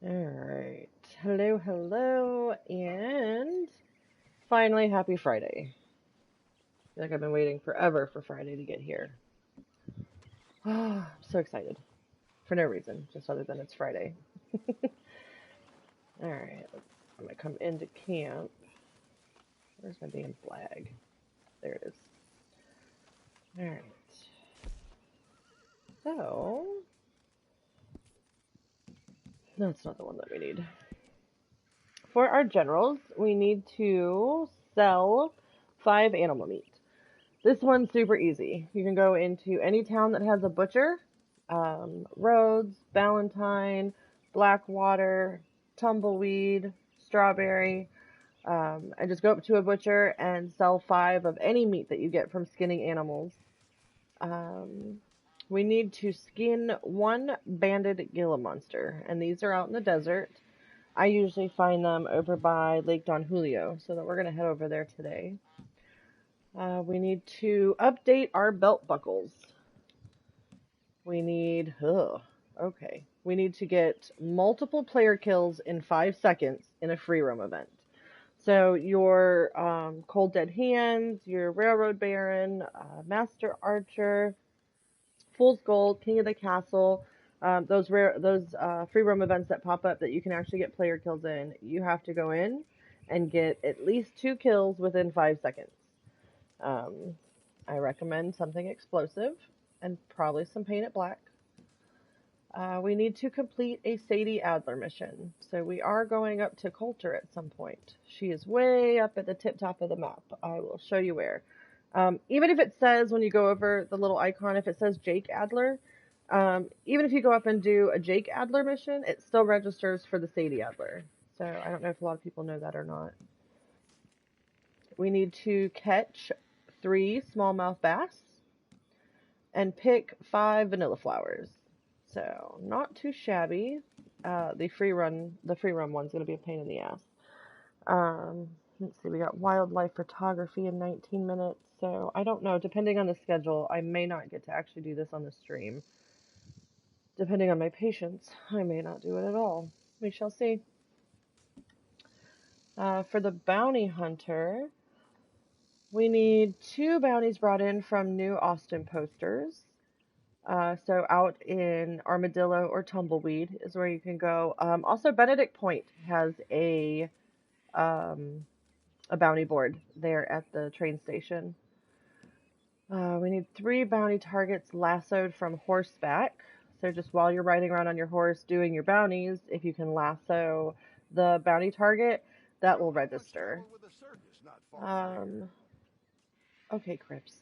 Alright. Hello, hello, and finally, happy Friday. I feel like I've been waiting forever for Friday to get here. I'm so excited. For no reason, just other than it's Friday. Alright, I'm gonna come into camp. Where's my damn flag? There it is. Alright. So, that's not the one that we need. For our generals, we need to sell 5 animal meat. This one's super easy. You can go into any town that has a butcher, Rhodes, Ballantyne, Blackwater, Tumbleweed, Strawberry, and just go up to a butcher and sell 5 of any meat that you get from skinning animals. We need to skin 1 banded Gila Monster, and these are out in the desert. I usually find them over by Lake Don Julio, so that we're going to head over there today. We need to update our belt buckles. We need, we need to get multiple player kills in 5 seconds in a free roam event. So your Cold Dead Hands, your Railroad Baron, Master Archer, Fool's Gold, King of the Castle, those free roam events that pop up that you can actually get player kills in, you have to go in and get at least 2 kills within 5 seconds. I recommend something explosive and probably some paint it black. We need to complete a Sadie Adler mission. So we are going up to Coulter at some point. She is way up at the tip top of the map. I will show you where. Even if it says, when you go over the little icon, if it says Jake Adler, even if you go up and do a Jake Adler mission, it still registers for the Sadie Adler. So I don't know if a lot of people know that or not. We need to catch 3 smallmouth bass and pick 5 vanilla flowers. So not too shabby. The free run one's going to be a pain in the ass. Let's see, we got wildlife photography in 19 minutes. So I don't know, depending on the schedule, I may not get to actually do this on the stream. Depending on my patience, I may not do it at all. We shall see. For the bounty hunter, we need 2 bounties brought in from New Austin posters. So out in Armadillo or Tumbleweed is where you can go. Also, Benedict Point has a bounty board there at the train station. We need 3 bounty targets lassoed from horseback. So just while you're riding around on your horse doing your bounties, if you can lasso the bounty target, that will register. Okay, Crips.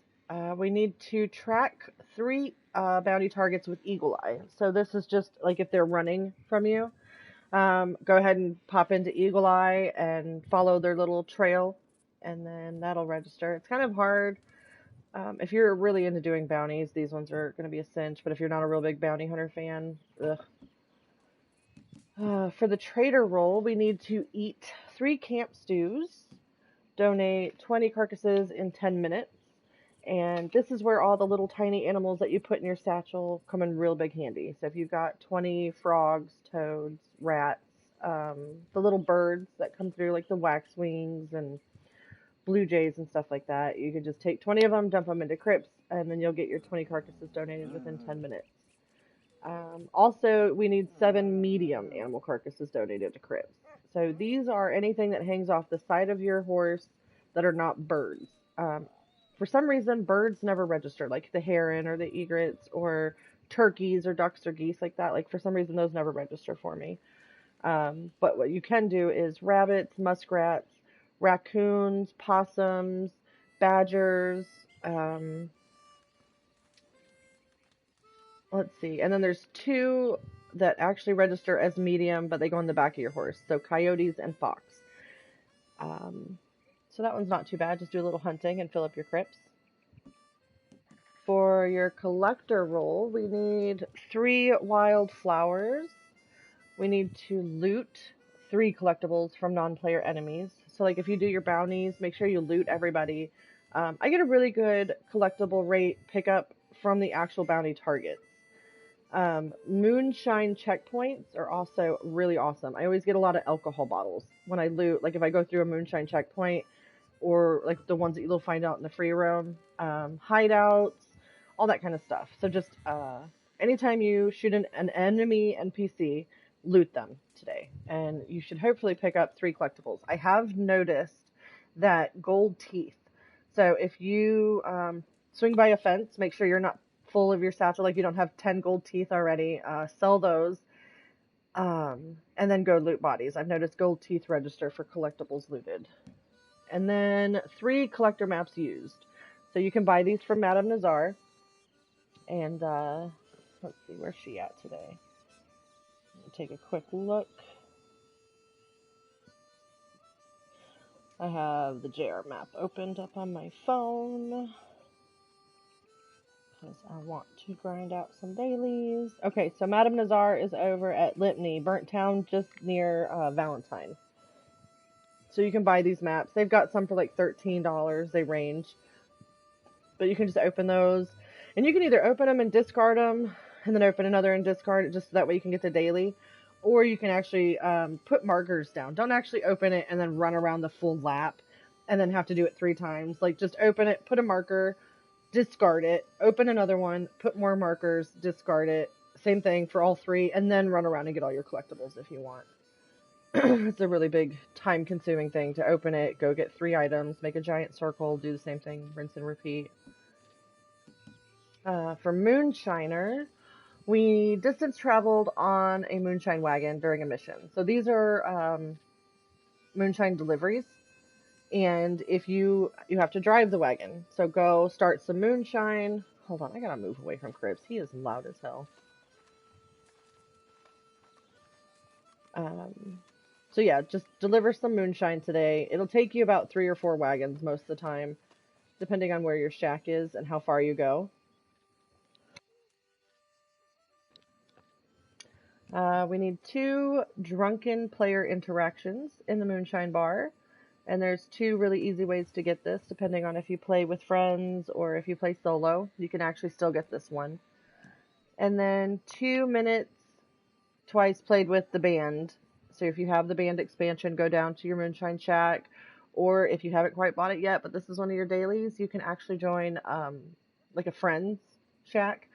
We need to track 3 bounty targets with Eagle Eye. So this is just like if they're running from you. Go ahead and pop into Eagle Eye and follow their little trail, and then that'll register. It's kind of hard. If you're really into doing bounties, these ones are going to be a cinch, but if you're not a real big bounty hunter fan, ugh. For the trader role, we need to eat 3 camp stews, donate 20 carcasses in 10 minutes, and this is where all the little tiny animals that you put in your satchel come in real big handy. So if you've got 20 frogs, toads, rats, the little birds that come through, like the waxwings and blue jays and stuff like that, you can just take 20 of them, dump them into crypts, and then you'll get your 20 carcasses donated within 10 minutes. Also, we need 7 medium animal carcasses donated to crypts. So these are anything that hangs off the side of your horse that are not birds. For some reason, birds never register, like the heron or the egrets or turkeys or ducks or geese like that. Like, for some reason, those never register for me. But what you can do is rabbits, muskrats, raccoons, possums, badgers, let's see. And then there's 2 that actually register as medium, but they go on the back of your horse. So coyotes and fox. So that one's not too bad. Just do a little hunting and fill up your crypts. For your collector role, we need 3 wild flowers. We need to loot 3 collectibles from non-player enemies. So like if you do your bounties, make sure you loot everybody. I get a really good collectible rate pickup from the actual bounty targets. Moonshine checkpoints are also really awesome. I always get a lot of alcohol bottles when I loot. Like if I go through a moonshine checkpoint, or like the ones that you'll find out in the free roam, hideouts, all that kind of stuff. So just anytime you shoot an enemy NPC, loot them today, and you should hopefully pick up 3 collectibles. I have noticed that gold teeth. So if you swing by a fence, make sure you're not full of your satchel, like you don't have 10 gold teeth already. Sell those, and then go loot bodies. I've noticed gold teeth register for collectibles looted. And then 3 collector maps used. So you can buy these from Madame Nazar. And let's see, where's she at today? Take a quick look. I have the JR map opened up on my phone because I want to grind out some dailies. Okay, so Madame Nazar is over at Lipney, Burnt Town, just near Valentine. So you can buy these maps. They've got some for like $13. They range. But you can just open those. And you can either open them and discard them, and then open another and discard it, just so that way you can get the daily. Or you can actually put markers down. Don't actually open it and then run around the full lap and then have to do it 3 times. Like, just open it, put a marker, discard it, open another one, put more markers, discard it. Same thing for all 3, and then run around and get all your collectibles if you want. It's a really big time-consuming thing to open it, go get 3 items, make a giant circle, do the same thing, rinse and repeat. For Moonshiner, we distance traveled on a moonshine wagon during a mission. So these are moonshine deliveries, and if you have to drive the wagon. So go start some moonshine. Hold on, I gotta move away from Cribs. He is loud as hell. So yeah, just deliver some moonshine today. It'll take you about 3 or 4 wagons most of the time, depending on where your shack is and how far you go. We need 2 drunken player interactions in the Moonshine Bar, and there's 2 really easy ways to get this, depending on if you play with friends or if you play solo. You can actually still get this one. And then 2 minutes twice played with the band. So if you have the band expansion, go down to your Moonshine Shack, or if you haven't quite bought it yet, but this is one of your dailies, you can actually join like a friend's shack.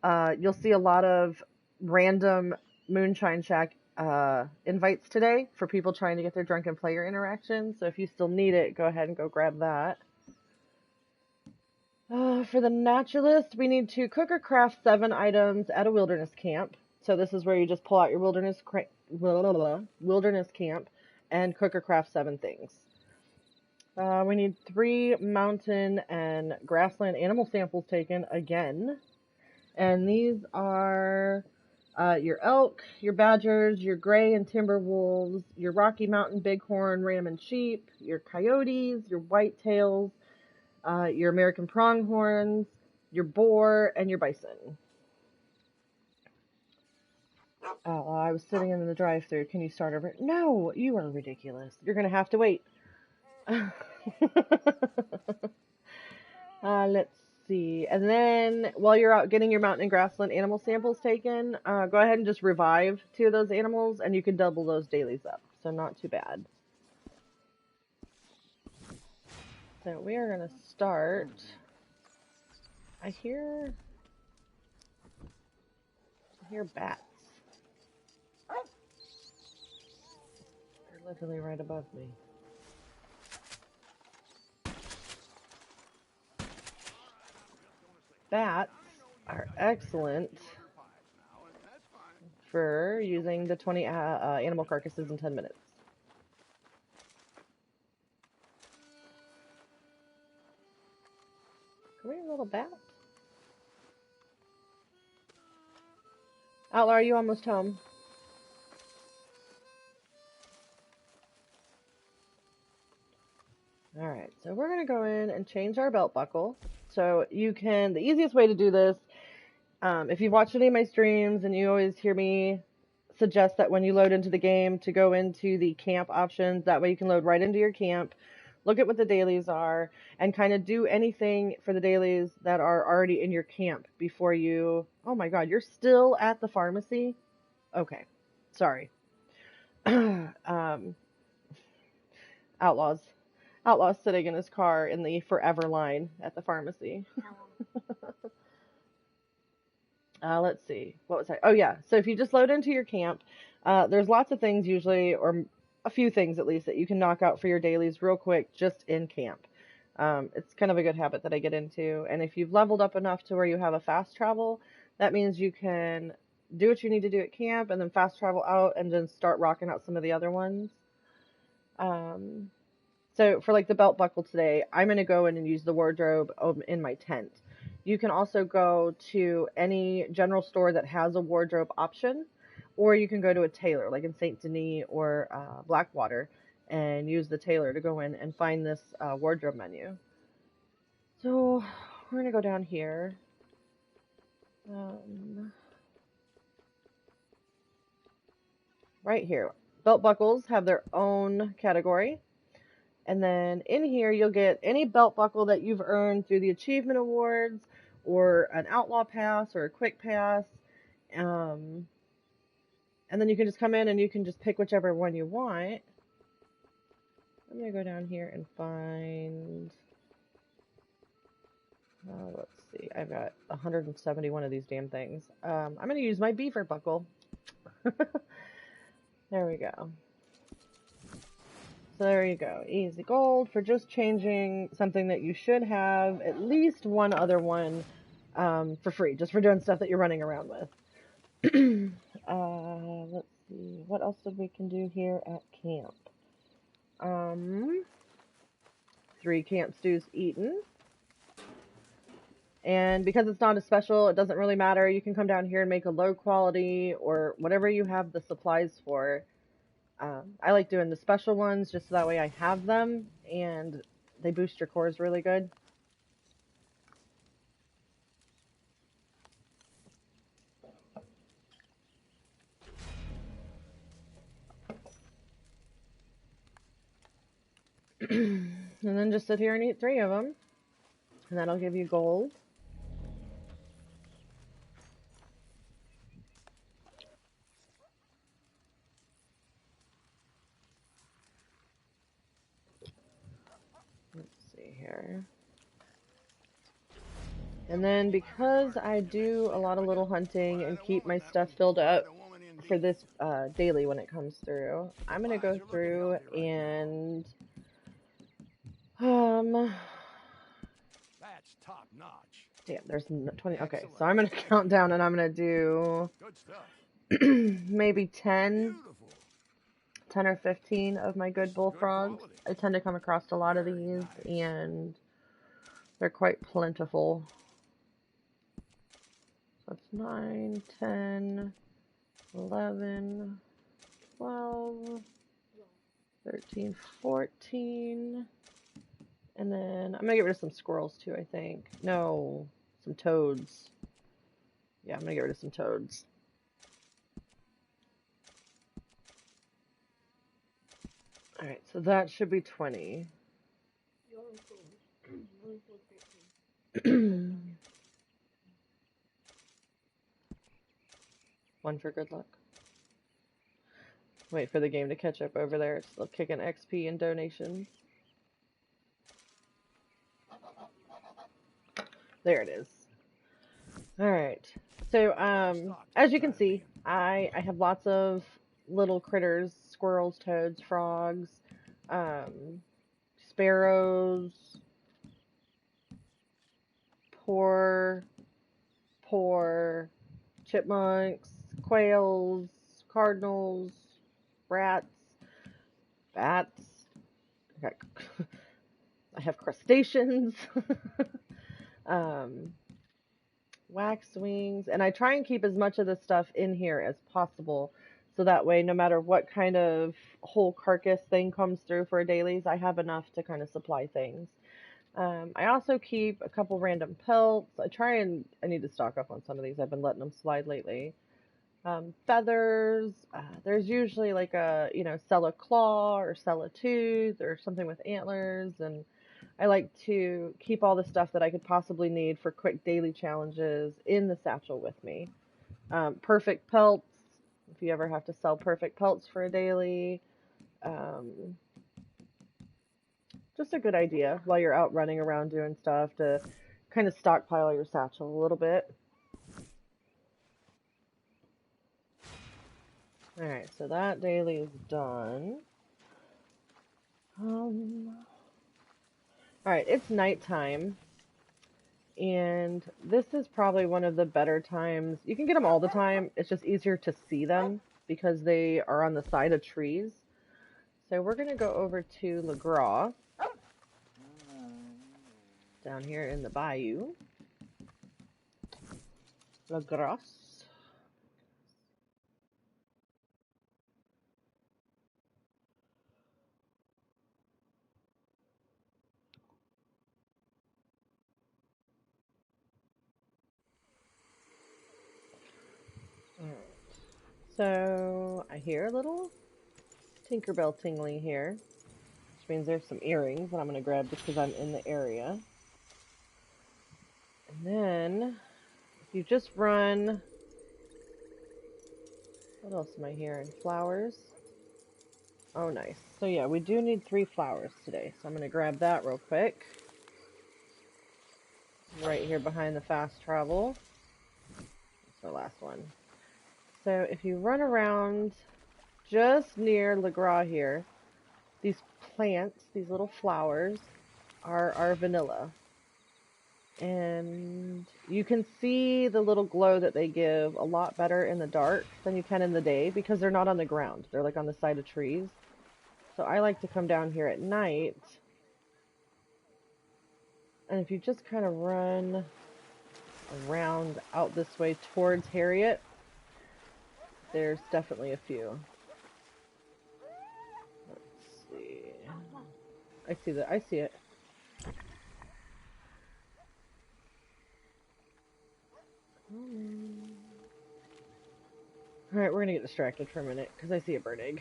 You'll see a lot of random Moonshine Shack invites today for people trying to get their drunken player interaction. So if you still need it, go ahead and go grab that. For the naturalist, we need to cook or craft 7 items at a wilderness camp. So this is where you just pull out your wilderness camp and cook or craft 7 things. We need 3 mountain and grassland animal samples taken again. And these are your elk, your badgers, your gray and timber wolves, your Rocky Mountain bighorn, ram, and sheep, your coyotes, your whitetails, your American pronghorns, your boar, and your bison. I was sitting in the drive-thru. Can you start over? No, you are ridiculous. You're going to have to wait. Let's see. And then while you're out getting your mountain and grassland animal samples taken, go ahead and just revive 2 of those animals, and you can double those dailies up. So not too bad. So we are going to start. I hear bats. They're literally right above me. Bats are excellent for using the 20 animal carcasses in 10 minutes. Come here, little bat. Outlaw, are you almost home? Alright, so we're going to go in and change our belt buckle. So you can, the easiest way to do this, if you've watched any of my streams and you always hear me suggest that when you load into the game to go into the camp options, that way you can load right into your camp, look at what the dailies are, and kind of do anything for the dailies that are already in your camp before you... Oh my god, you're still at the pharmacy? Okay, sorry. Outlaws. Outlaws sitting in his car in the forever line at the pharmacy. Let's see. What was I? Oh, yeah. So if you just load into your camp, there's lots of things usually, or a few things at least, that you can knock out for your dailies real quick just in camp. It's kind of a good habit that I get into. And if you've leveled up enough to where you have a fast travel, that means you can do what you need to do at camp and then fast travel out and then start rocking out some of the other ones. So for like the belt buckle today, I'm going to go in and use the wardrobe in my tent. You can also go to any general store that has a wardrobe option, or you can go to a tailor like in St. Denis or Blackwater and use the tailor to go in and find this wardrobe menu. So we're going to go down here. Right here. Belt buckles have their own category. And then in here, you'll get any belt buckle that you've earned through the achievement awards or an outlaw pass or a quick pass. And then you can just come in and you can just pick whichever one you want. I'm going to go down here and find... let's see. I've got 171 of these damn things. I'm going to use my beaver buckle. There we go. So there you go. Easy gold for just changing something that you should have at least one other one for free, just for doing stuff that you're running around with. Let's see. What else did we can do here at camp? 3 camp stews eaten. And because it's not a special, it doesn't really matter. You can come down here and make a low quality or whatever you have the supplies for. I like doing the special ones just so that way I have them and they boost your cores really good. And then just sit here and eat 3 of them. And that'll give you gold. Here. And then because I do a lot of little hunting and keep my stuff filled up for this daily when it comes through, I'm going to go through and that's top notch. Damn, there's 20. Okay, so I'm going to count down and I'm going to do maybe 10 or 15 of my good bullfrogs. I tend to come across a lot of these, and they're quite plentiful. So that's 9, 10, 11, 12, 13, 14. And then I'm going to get rid of some squirrels too, I think. No, some toads. Yeah, I'm going to get rid of some toads. Alright, so that should be 20. One for good luck. Wait for the game to catch up over there. It's still kicking XP and donations. There it is. Alright. So, as you can see, I have lots of little critters, squirrels, toads, frogs, sparrows, poor chipmunks, quails, cardinals, rats, bats. Okay. I have crustaceans, waxwings, and I try and keep as much of this stuff in here as possible. So that way, no matter what kind of whole carcass thing comes through for dailies, I have enough to kind of supply things. I also keep a couple random pelts. I need to stock up on some of these. I've been letting them slide lately. Feathers. There's usually like a, sell a claw or sell a tooth or something with antlers. And I like to keep all the stuff that I could possibly need for quick daily challenges in the satchel with me. Perfect pelts, if you ever have to sell perfect pelts for a daily. Um, just a good idea while you're out running around doing stuff to kind of stockpile your satchel a little bit. Alright, so that daily is done. Alright, it's nighttime. And this is probably one of the better times. You can get them all the time. It's just easier to see them because they are on the side of trees. So we're going to go over to Le Gras, down here in the bayou. Le Gras. Alright. So I hear a little Tinkerbell tingling here, which means there's some earrings that I'm going to grab just because I'm in the area. And then, if you just run, what else am I hearing? Flowers. Oh, nice. So yeah, we do need 3 flowers today, so I'm going to grab that real quick. Right here behind the fast travel. That's the last one. So if you run around just near Le Gras here, these plants, these little flowers, are vanilla. And you can see the little glow that they give a lot better in the dark than you can in the day because they're not on the ground. They're like on the side of trees. So I like to come down here at night. And if you just kind of run around out this way towards Harriet, there's definitely a few. Let's see. I see that. I see it. Alright, we're gonna get distracted for a minute because I see a bird egg.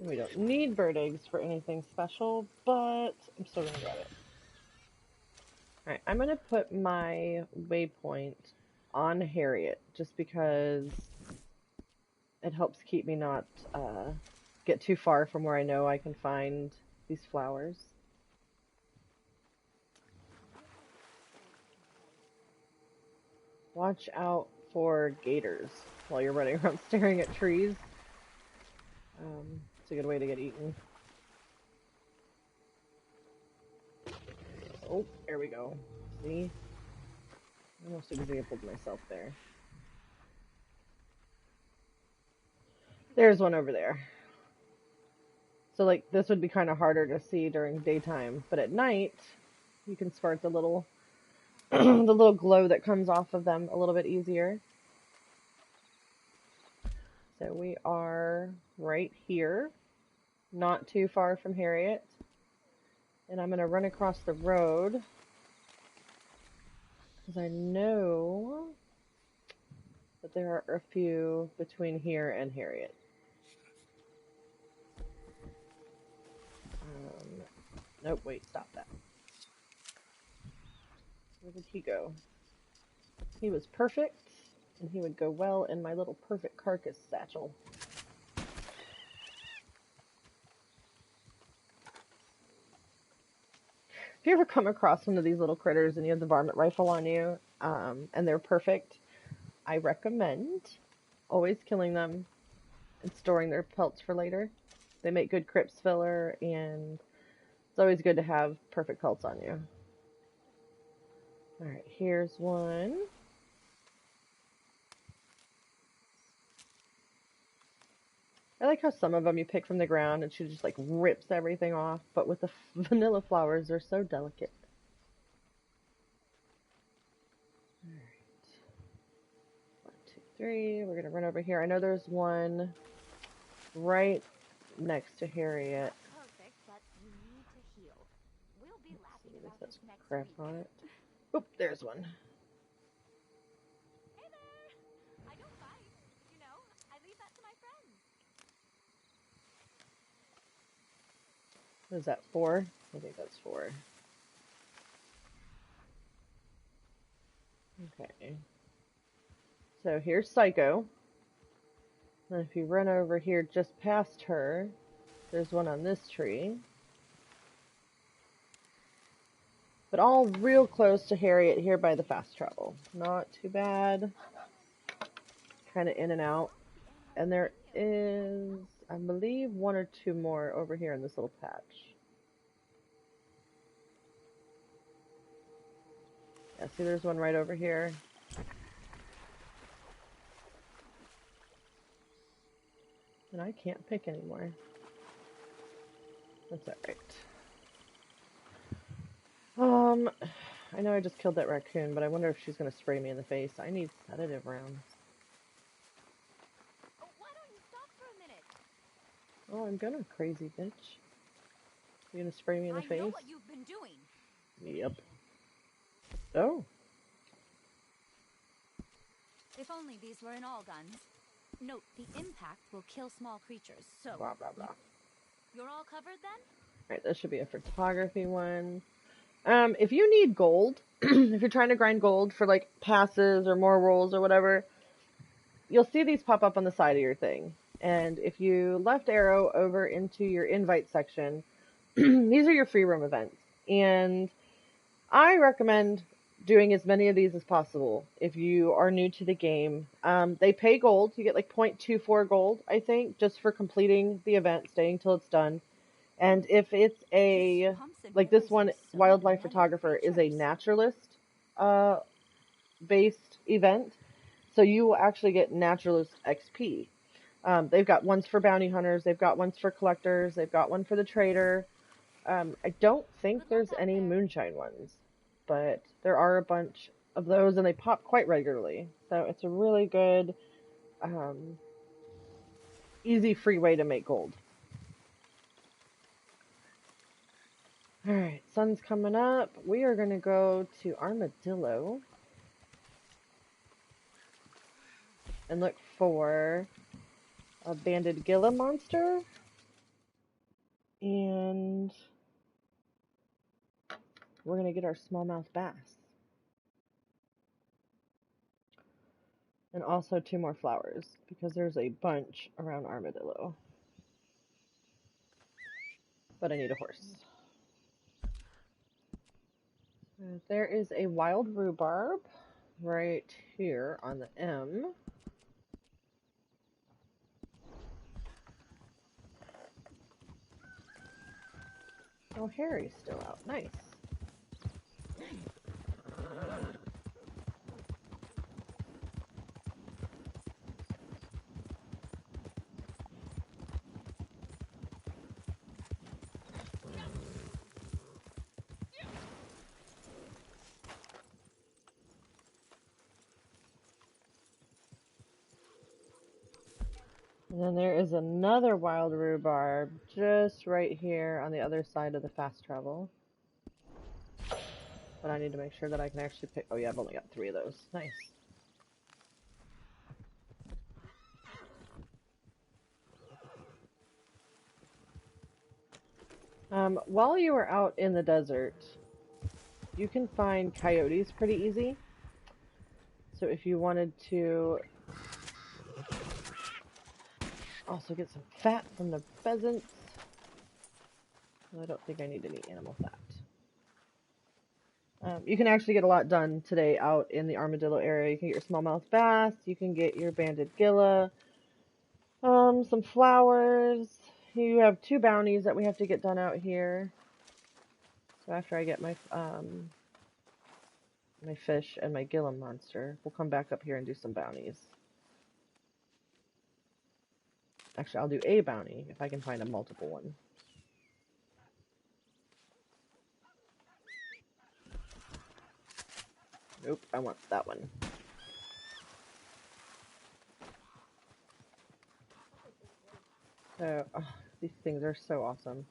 We don't need bird eggs for anything special, but I'm still gonna grab it. Alright, I'm gonna put my waypoint on Harriet just because it helps keep me not get too far from where I know I can find these flowers. Watch out for gators while you're running around staring at trees. It's a good way to get eaten. Oh, there we go. See? I almost exampled myself there. There's one over there. So, like, this would be kind of harder to see during daytime, but at night, you can spot the little, the little glow that comes off of them a little bit easier. So we are right here, not too far from Harriet, and I'm going to run across the road because I know that there are a few between here and Harriet. Nope, wait, stop that. Where did he go? He was perfect, and he would go well in my little perfect carcass satchel. If you ever come across one of these little critters and you have the varmint rifle on you, and they're perfect, I recommend always killing them and storing their pelts for later. They make good crypts filler, and it's always good to have perfect pelts on you. Alright, here's one. I like how some of them you pick from the ground and she just like rips everything off, but with the vanilla flowers, they're so delicate. Alright. 1, 2, 3. We're going to run over here. I know there's one right next to Harriet. Perfect, but you need to heal. We'll be laughing This about has this next crap week. on it. Oop, there's one. Hey there! I don't fight. You know, I leave that to my friends. Is that 4? I think that's 4. Okay. So here's Psycho. And if you run over here just past her, there's one on this tree. But all real close to Harriet here by the fast travel. Not too bad. Kind of in and out. And there is, I believe, 1 or 2 more over here in this little patch. Yeah, see there's one right over here. And I can't pick anymore. That's alright. I know I just killed that raccoon, but I wonder if she's gonna spray me in the face. I need sedative rounds. Oh, why don't you stop for a minute? Oh, I'm gonna, crazy bitch. You gonna spray me in the face? I know what you've been doing. Yep. Oh. If only these were in all guns. Note, the impact will kill small creatures, so... Blah, blah, blah. You're all covered then? Alright, this should be a photography one. If you need gold, if you're trying to grind gold for, like, passes or more rolls or whatever, you'll see these pop up on the side of your thing. And if you left arrow over into your invite section, these are your free roam events. And I recommend doing as many of these as possible if you are new to the game. They pay gold. You get like 0.24 gold, I think, just for completing the event, staying till it's done. And if it's a, like this one, Wildlife Photographer is a naturalist based event, so you will actually get naturalist XP. They've got ones for bounty hunters, they've got ones for collectors, they've got one for the trader. I don't think there's any moonshine ones, but there are a bunch of those, and they pop quite regularly. So it's a really good, easy, free way to make gold. Alright, sun's coming up. We are going to go to Armadillo and look for a banded Gila Monster. And we're going to get our smallmouth bass. And also 2 more flowers, because there's a bunch around Armadillo. But I need a horse. There is a wild rhubarb right here on the M. Oh, Harry's still out. Nice. And then there is another wild rhubarb just right here on the other side of the fast travel. But I need to make sure that I can actually pick... Oh yeah, I've only got 3 of those. Nice. While you are out in the desert, you can find coyotes pretty easy. So if you wanted to also get some fat from the pheasants. I don't think I need any animal fat. You can actually get a lot done today out in the Armadillo area. You can get your smallmouth bass, you can get your banded Gila, some flowers. You have 2 bounties that we have to get done out here. So after I get my my fish and my Gila Monster, we'll come back up here and do some bounties. Actually, I'll do a bounty if I can find a multiple one. Nope, I want that one. So, These things are so awesome.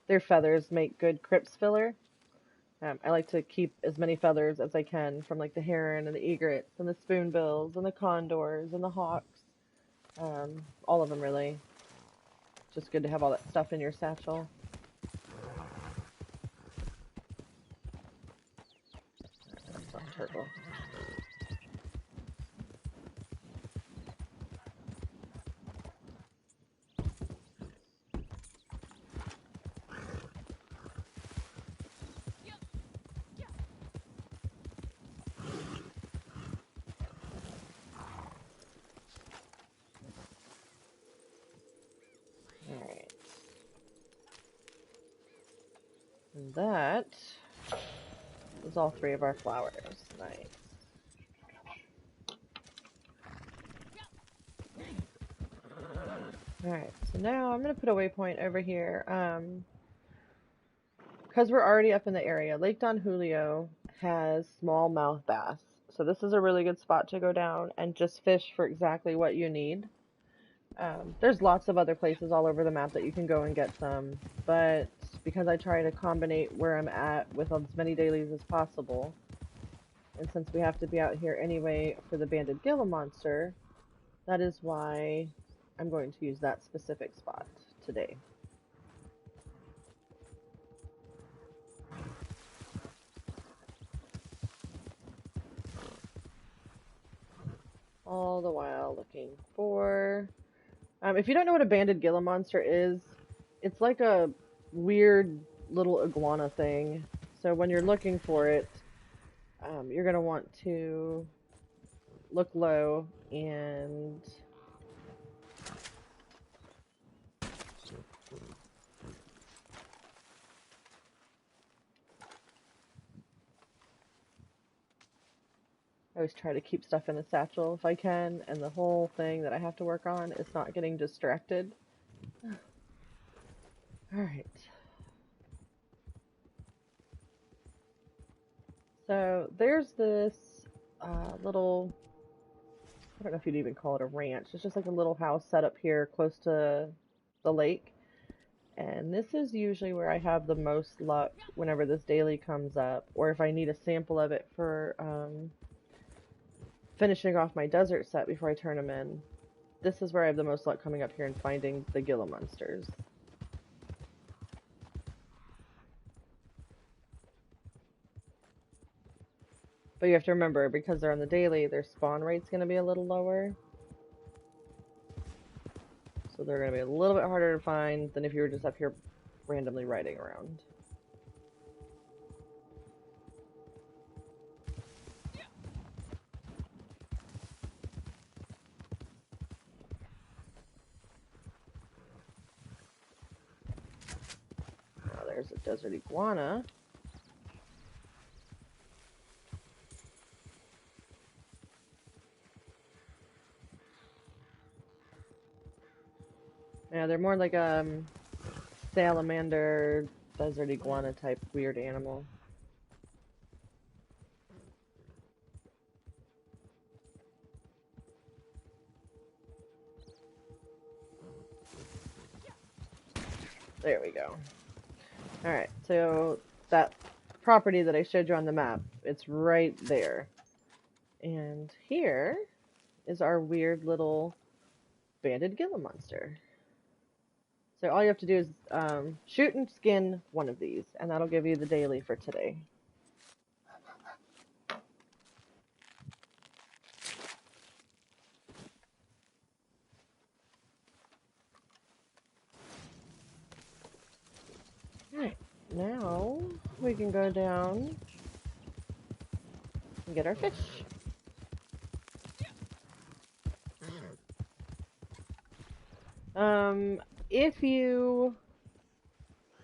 Their feathers make good crypts filler. I like to keep as many feathers as I can from like the heron and the egrets and the spoonbills and the condors and the hawks. All of them really. Just good to have all that stuff in your satchel. That's not turtle. Alright. And that is all 3 of our flowers. Nice. Alright, so now I'm going to put a waypoint over here. Because we're already up in the area, Lake Don Julio has smallmouth bass. So this is a really good spot to go down and just fish for exactly what you need. There's lots of other places all over the map that you can go and get some, but because I try to combine where I'm at with as many dailies as possible, and since we have to be out here anyway for the banded Gila Monster, that is why I'm going to use that specific spot today. All the while looking for... if you don't know what a banded Gila Monster is, it's like a weird little iguana thing. So when you're looking for it, you're going to want to look low and... I always try to keep stuff in the satchel if I can, and the whole thing that I have to work on is not getting distracted. Alright. So, there's this little... I don't know if you'd even call it a ranch. It's just like a little house set up here close to the lake. And this is usually where I have the most luck whenever this daily comes up, or if I need a sample of it for... finishing off my desert set before I turn them in. This is where I have the most luck coming up here and finding the Gila Monsters. But you have to remember, because they're on the daily, their spawn rate's going to be a little lower. So they're going to be a little bit harder to find than if you were just up here randomly riding around. There's a desert iguana. Yeah, they're more like a salamander, desert iguana type weird animal. There we go. Alright, so that property that I showed you on the map, it's right there. And here is our weird little banded Gila Monster. So all you have to do is shoot and skin one of these, and that'll give you the daily for today. Alright, now we can go down and get our fish. If you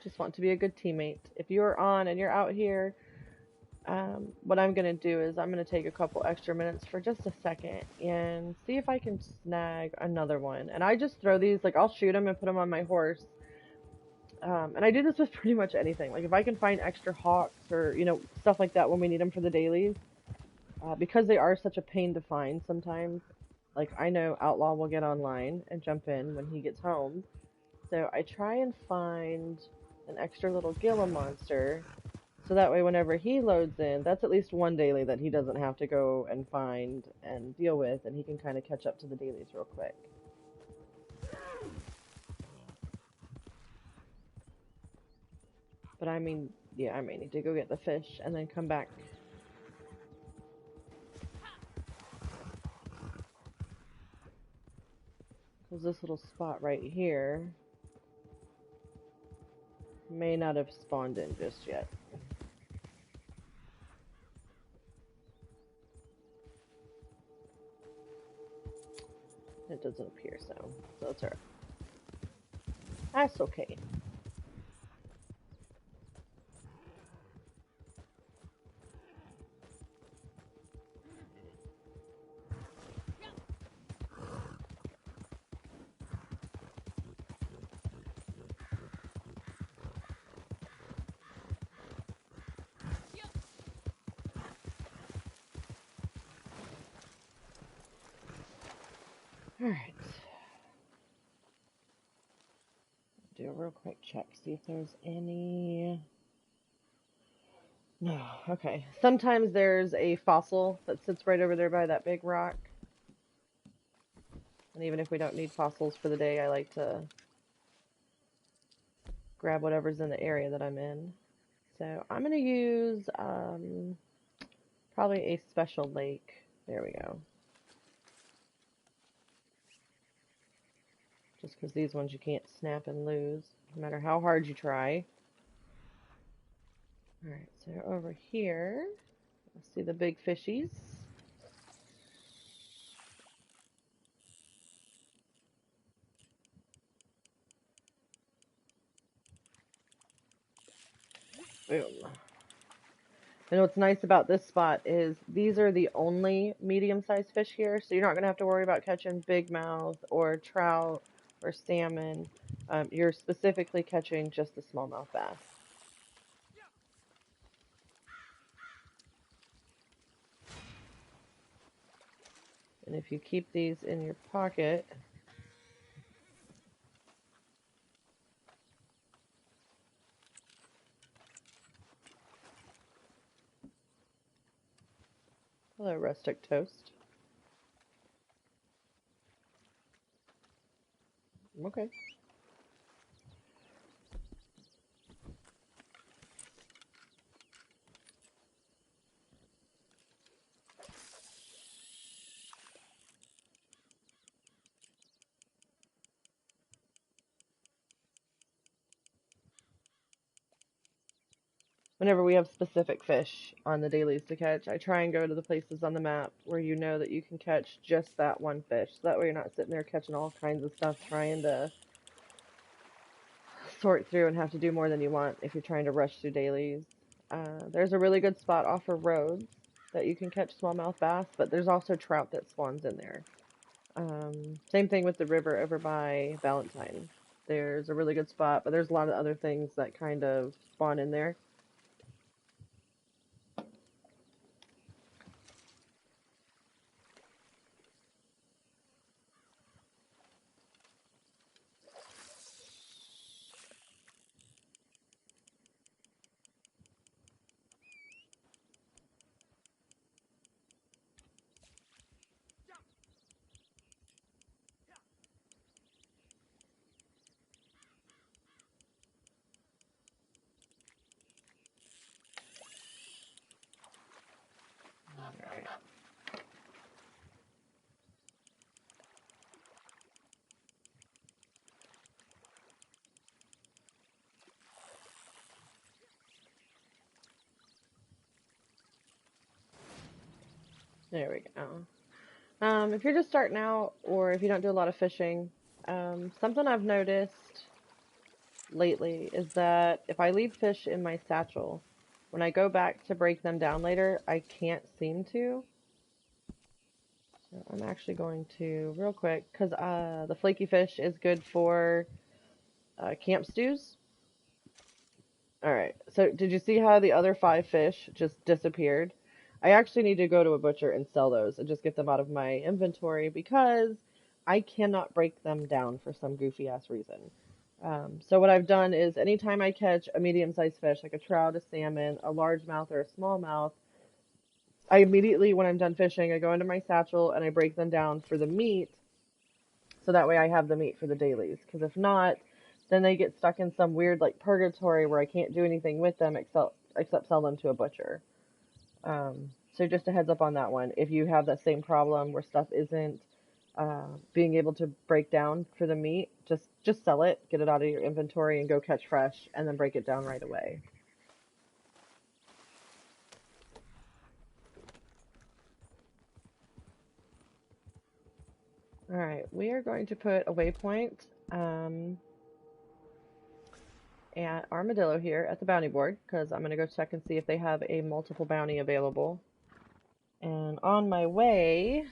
just want to be a good teammate, if you're on and you're out here, what I'm going to do is I'm going to take a couple extra minutes for just a second and see if I can snag another one. And I just throw these, like I'll shoot them and put them on my horse. And I do this with pretty much anything. Like if I can find extra hawks or, you know, stuff like that when we need them for the dailies, because they are such a pain to find sometimes, Like, I know Outlaw will get online and jump in when he gets home. So I try and find an extra little Gila Monster. So that way whenever he loads in, that's at least one daily that he doesn't have to go and find and deal with, and he can kind of catch up to the dailies real quick. But I mean, yeah, I may need to go get the fish and then come back. Because this little spot right here may not have spawned in just yet. It doesn't appear so. So it's alright. That's okay. Alright. Do a real quick check, see if there's any... No, okay. Sometimes there's a fossil that sits right over there by that big rock. And even if we don't need fossils for the day, I like to grab whatever's in the area that I'm in. So I'm going to use probably a special lake. There we go. Just because these ones you can't snap and lose, no matter how hard you try. Alright, so over here, let's see the big fishies. Boom. And what's nice about this spot is these are the only medium-sized fish here, so you're not going to have to worry about catching big mouth or trout or salmon. You're specifically catching just the smallmouth bass. And if you keep these in your pocket, hello, rustic toast. Okay. Whenever we have specific fish on the dailies to catch, I try and go to the places on the map where you know that you can catch just that one fish. So that way you're not sitting there catching all kinds of stuff trying to sort through and have to do more than you want if you're trying to rush through dailies. There's a really good spot off of roads that you can catch smallmouth bass, but there's also trout that spawns in there. Same thing with the river over by Valentine. There's a really good spot, but there's a lot of other things that kind of spawn in there. Alright. There we go. If you're just starting out, or if you don't do a lot of fishing, something I've noticed lately is that if I leave fish in my satchel, when I go back to break them down later, I can't seem to. So I'm actually going to, real quick, because the flaky fish is good for camp stews. Alright, so did you see how the other 5 fish just disappeared? I actually need to go to a butcher and sell those and just get them out of my inventory because I cannot break them down for some goofy ass reason. So what I've done is anytime I catch a medium-sized fish, like a trout, a salmon, a largemouth, or a smallmouth, I immediately, when I'm done fishing, I go into my satchel and I break them down for the meat, so that way I have the meat for the dailies. Because if not, then they get stuck in some weird like purgatory where I can't do anything with them except sell them to a butcher. So just a heads up on that one. If you have that same problem where stuff isn't being able to break down for the meat, just sell it, get it out of your inventory, and go catch fresh, and then break it down right away. All right, we are going to put a waypoint at Armadillo here at the bounty board because I'm going to go check and see if they have a multiple bounty available. And on my way,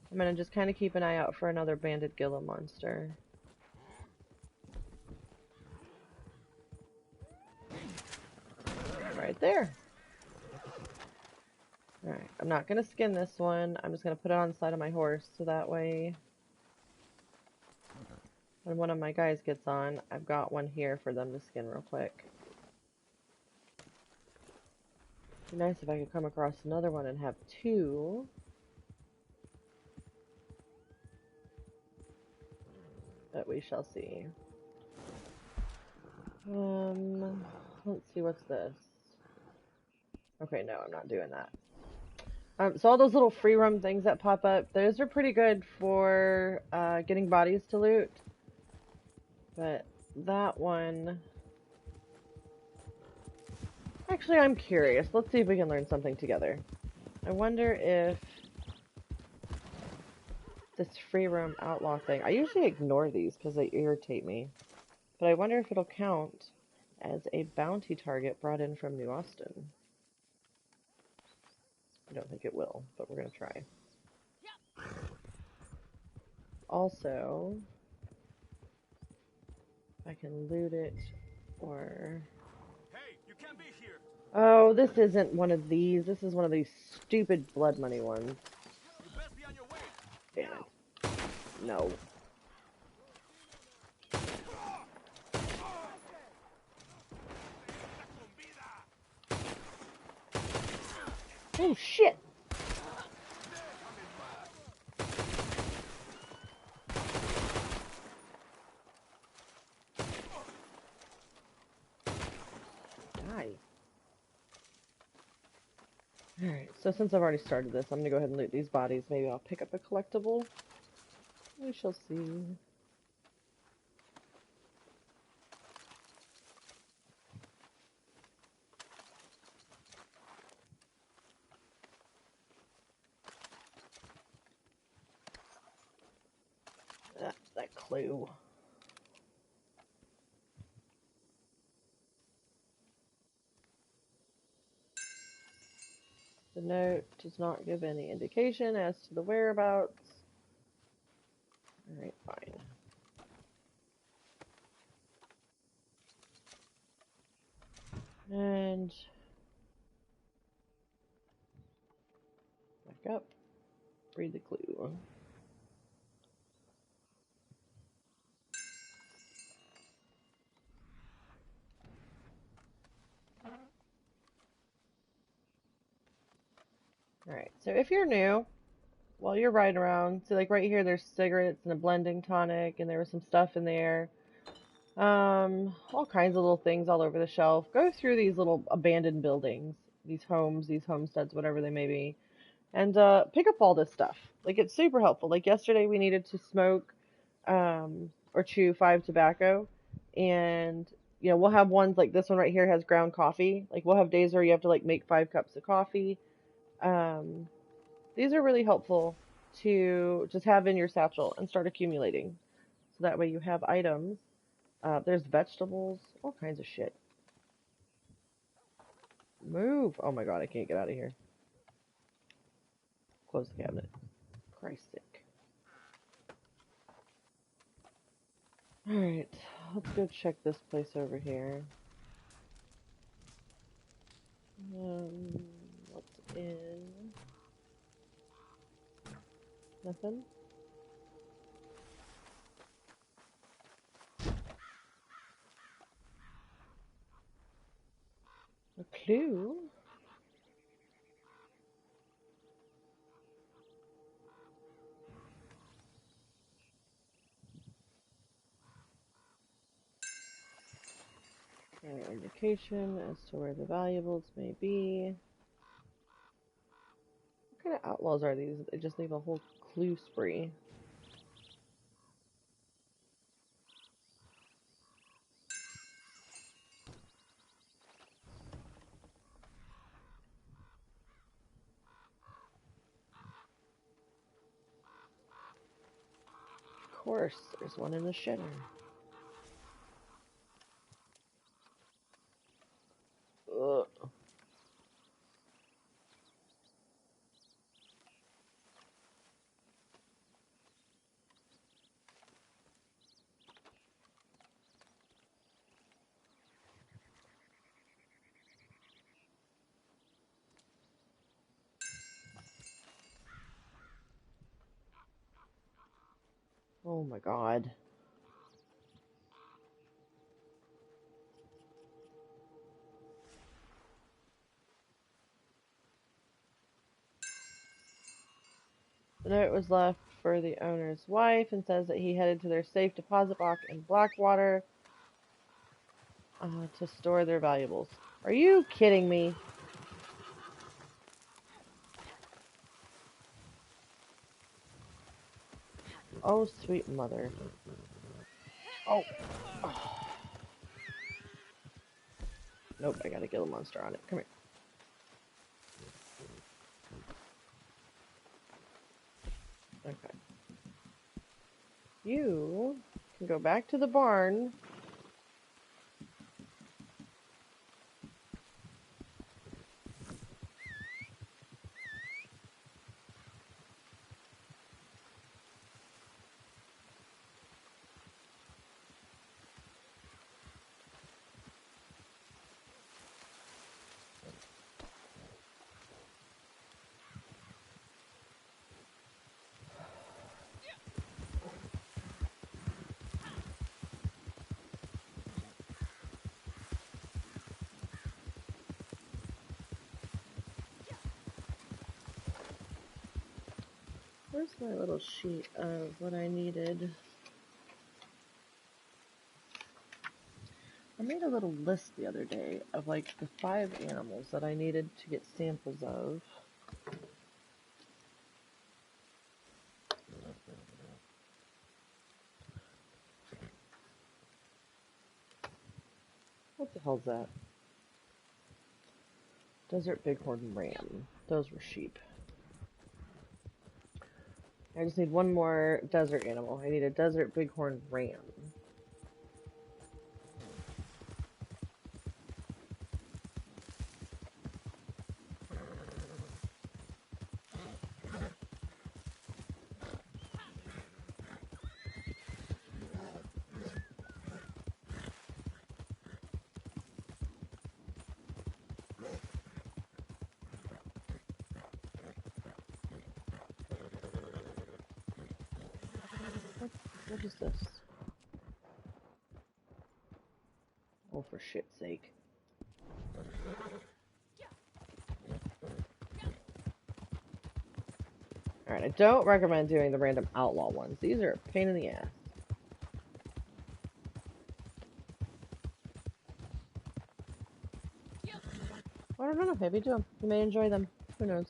I'm going to just kind of keep an eye out for another banded Gila Monster. Right there. Alright, I'm not going to skin this one. I'm just going to put it on the side of my horse so that way when one of my guys gets on, I've got one here for them to skin real quick. It'd be nice if I could come across another one and have two. But we shall see. Let's see, what's this? Okay, no, I'm not doing that. So all those little free roam things that pop up, those are pretty good for getting bodies to loot. But that one... Actually, I'm curious. Let's see if we can learn something together. I wonder if this free roam outlaw thing... I usually ignore these because they irritate me. But I wonder if it'll count as a bounty target brought in from New Austin. I don't think it will, but we're going to try. Also, if I can loot it, or... Hey, you can't be here. Oh, this isn't one of these. This is one of these stupid blood money ones. You best be on your way. Damn it. No. Oh, shit! Die. Alright, so since I've already started this, I'm gonna go ahead and loot these bodies. Maybe I'll pick up a collectible. We shall see. That clue. The note does not give any indication as to the whereabouts. Alright, fine. And back up. Read the clue. Alright, so if you're new, while you're riding around, so like right here there's cigarettes and a blending tonic, and there was some stuff in there. All kinds of little things all over the shelf. Go through these little abandoned buildings, these homes, these homesteads, whatever they may be, and pick up all this stuff. Like, it's super helpful. Like yesterday we needed to smoke or chew 5 tobacco, and you know, we'll have ones like this one right here has ground coffee. Like, we'll have days where you have to like make 5 cups of coffee. These are really helpful to just have in your satchel and start accumulating, so that way you have items. There's vegetables, all kinds of shit. Move! Oh my god, I can't get out of here. Close the cabinet. Christ's sake. Alright, let's go check this place over here. What's Nothing? A clue? Any indication as to where the valuables may be. What kind of outlaws are these? They just leave a whole clue spree. Of course, there's one in the shitter. Ugh. Oh my god. The note was left for the owner's wife and says that he headed to their safe deposit box in Blackwater to store their valuables. Are you kidding me? Oh, sweet mother. Oh. Oh. Nope, I got a Gila Monster on it. Come here. Okay. You can go back to the barn. Where's my little sheet of what I needed? I made a little list the other day of like the 5 animals that I needed to get samples of. What the hell's that? Desert bighorn ram. Those were sheep. I just need one more desert animal. I need a desert bighorn ram. What is this? Oh, for shit's sake. Alright, I don't recommend doing the random outlaw ones. These are a pain in the ass. I don't know, maybe do them. You may enjoy them. Who knows?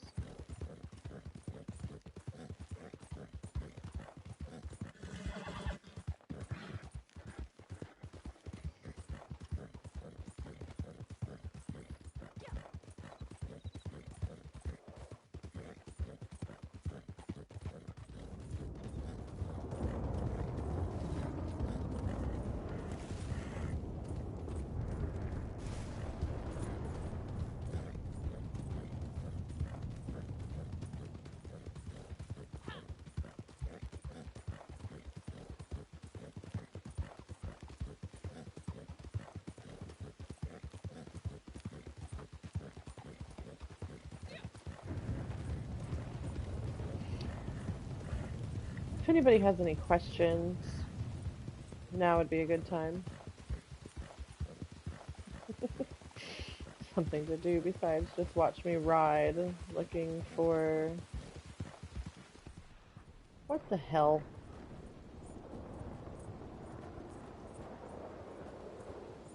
anybody has any questions, now would be a good time. Something to do besides just watch me ride, looking for... What the hell?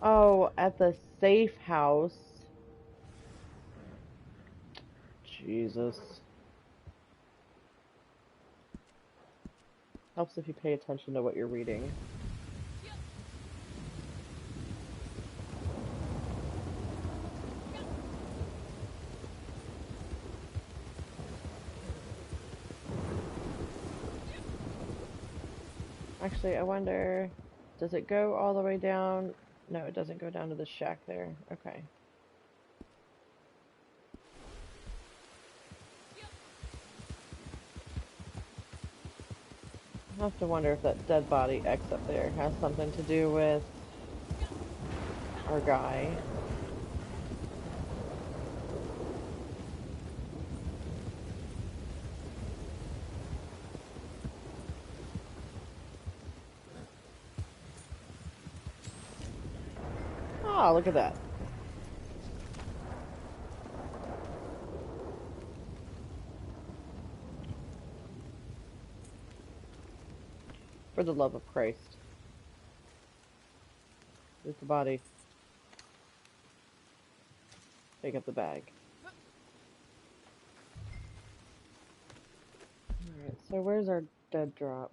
Oh, at the safe house. Jesus. Helps if you pay attention to what you're reading. Actually, I wonder, does it go all the way down? No, it doesn't go down to the shack there. Okay. I have to wonder if that dead body X up there has something to do with our guy. Oh, look at that. For the love of Christ. There's the body. Take up the bag. Alright, so where's our dead drop?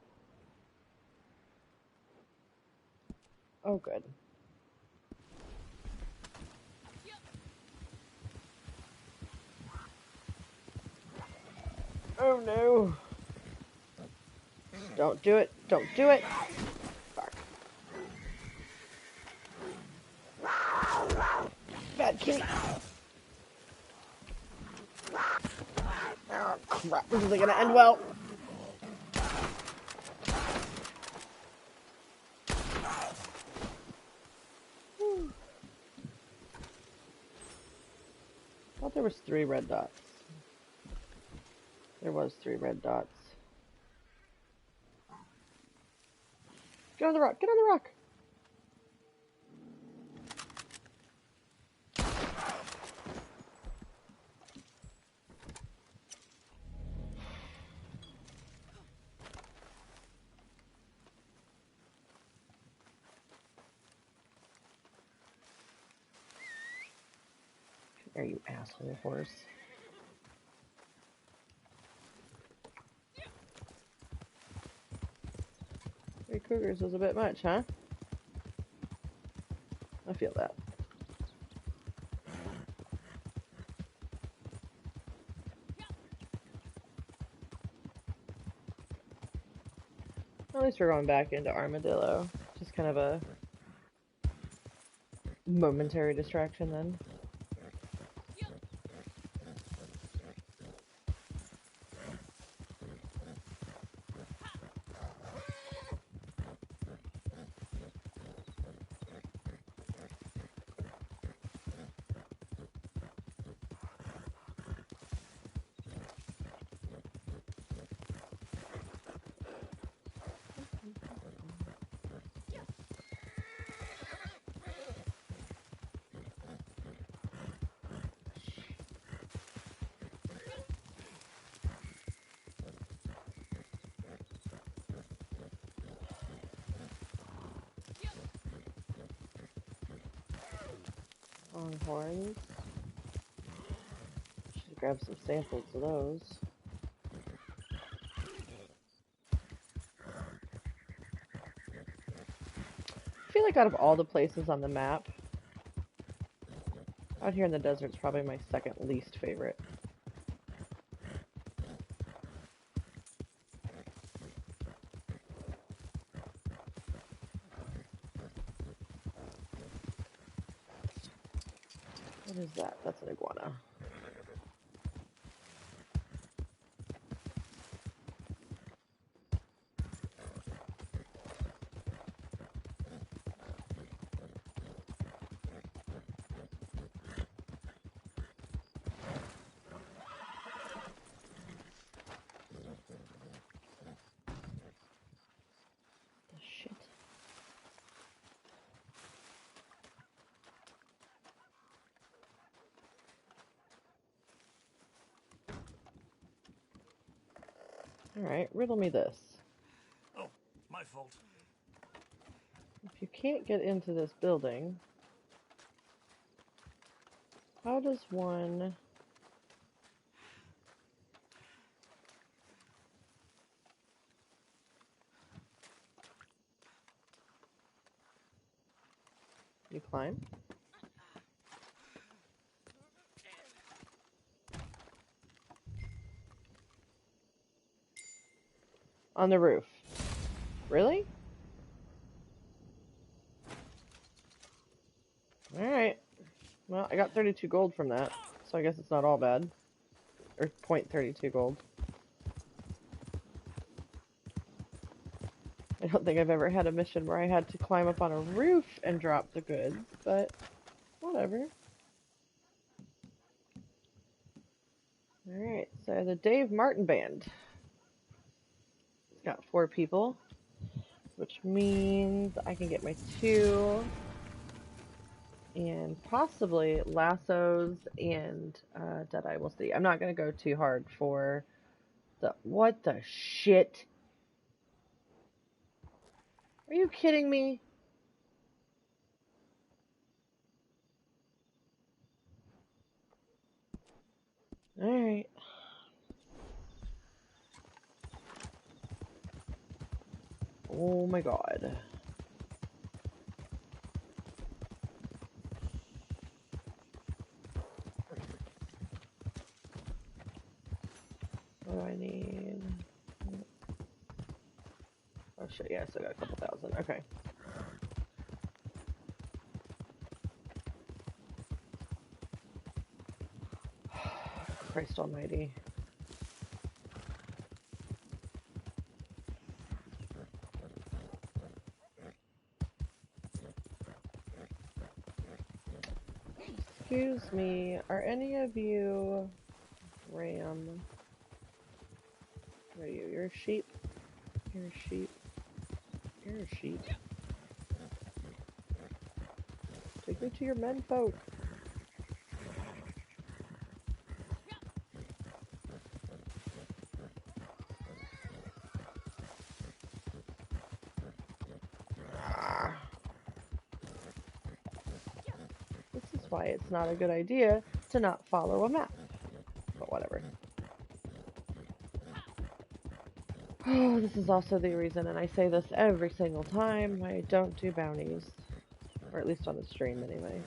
Oh, good. Oh no! Don't do it! Don't do it! Fuck. Bad kitty! Oh crap, this isn't gonna end well! I thought there was 3 red dots. There was 3 red dots. Get on the rock! Get on the rock! There, you asshole horse. Three cougars was a bit much, huh? I feel that. At least we're going back into Armadillo. Just kind of a momentary distraction then. Longhorns. Should grab some samples of those. I feel like out of all the places on the map, out here in the desert is probably my second least favorite. What is that? That's an iguana. Alright, riddle me this. Oh, my fault. If you can't get into this building, how does one... You climb? On the roof. Really? Alright. Well, I got 32 gold from that, so I guess it's not all bad. Or 0.32 gold. I don't think I've ever had a mission where I had to climb up on a roof and drop the goods, but whatever. Alright, so the Dave Martin Band. It's got 4 people, which means I can get my 2 and possibly lassos and Deadeye. We'll see. I'm not going to go too hard for the... What the shit? Are you kidding me? Alright. Oh my god. What do I need? Oh shit, yeah, I still got a couple thousand. Okay. Christ almighty. Excuse me, are any of you ram? What are you? You're a sheep? You're a sheep. You're a sheep. Take me to your menfolk. This is why it's not a good idea to not follow a map. But whatever. Oh, this is also the reason, and I say this every single time, I don't do bounties. Or at least on the stream, anyway.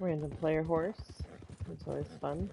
Random player horse. That's always fun.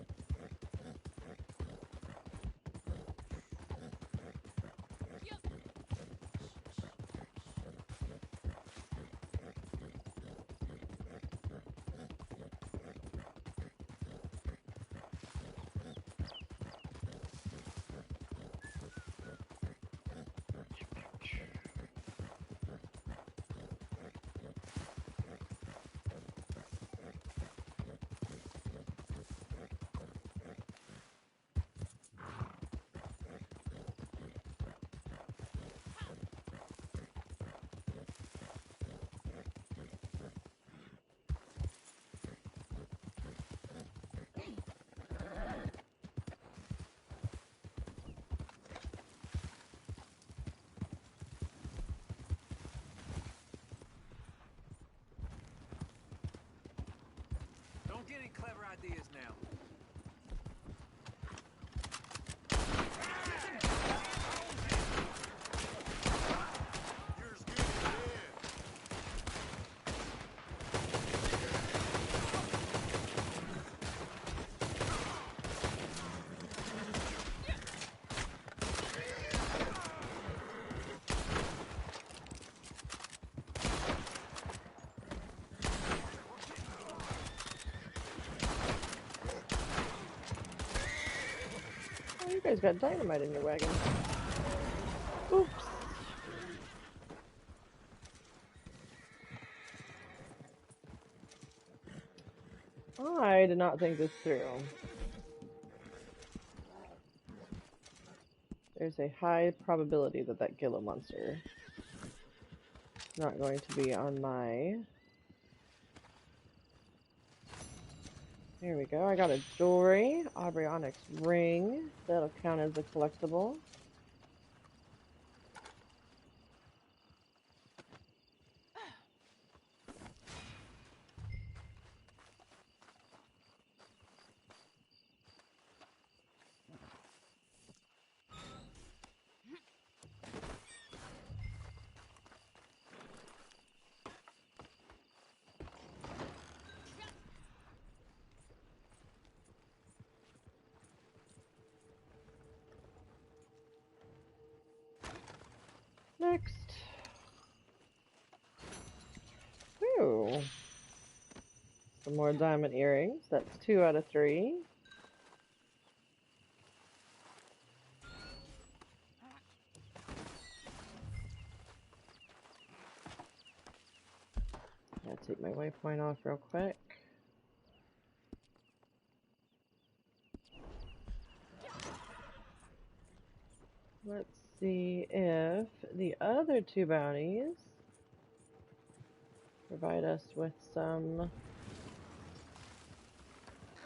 guys got dynamite in your wagon. Oops. I did not think this through. There's a high probability that that Gila Monster is not going to be on my... Here we go. I got a jewelry, Aubrey Onyx ring. That'll count as a collectible. Next. Ooh. Some more diamond earrings. That's 2 out of 3. I'll take my waypoint off real quick. Let's see if the other 2 bounties provide us with some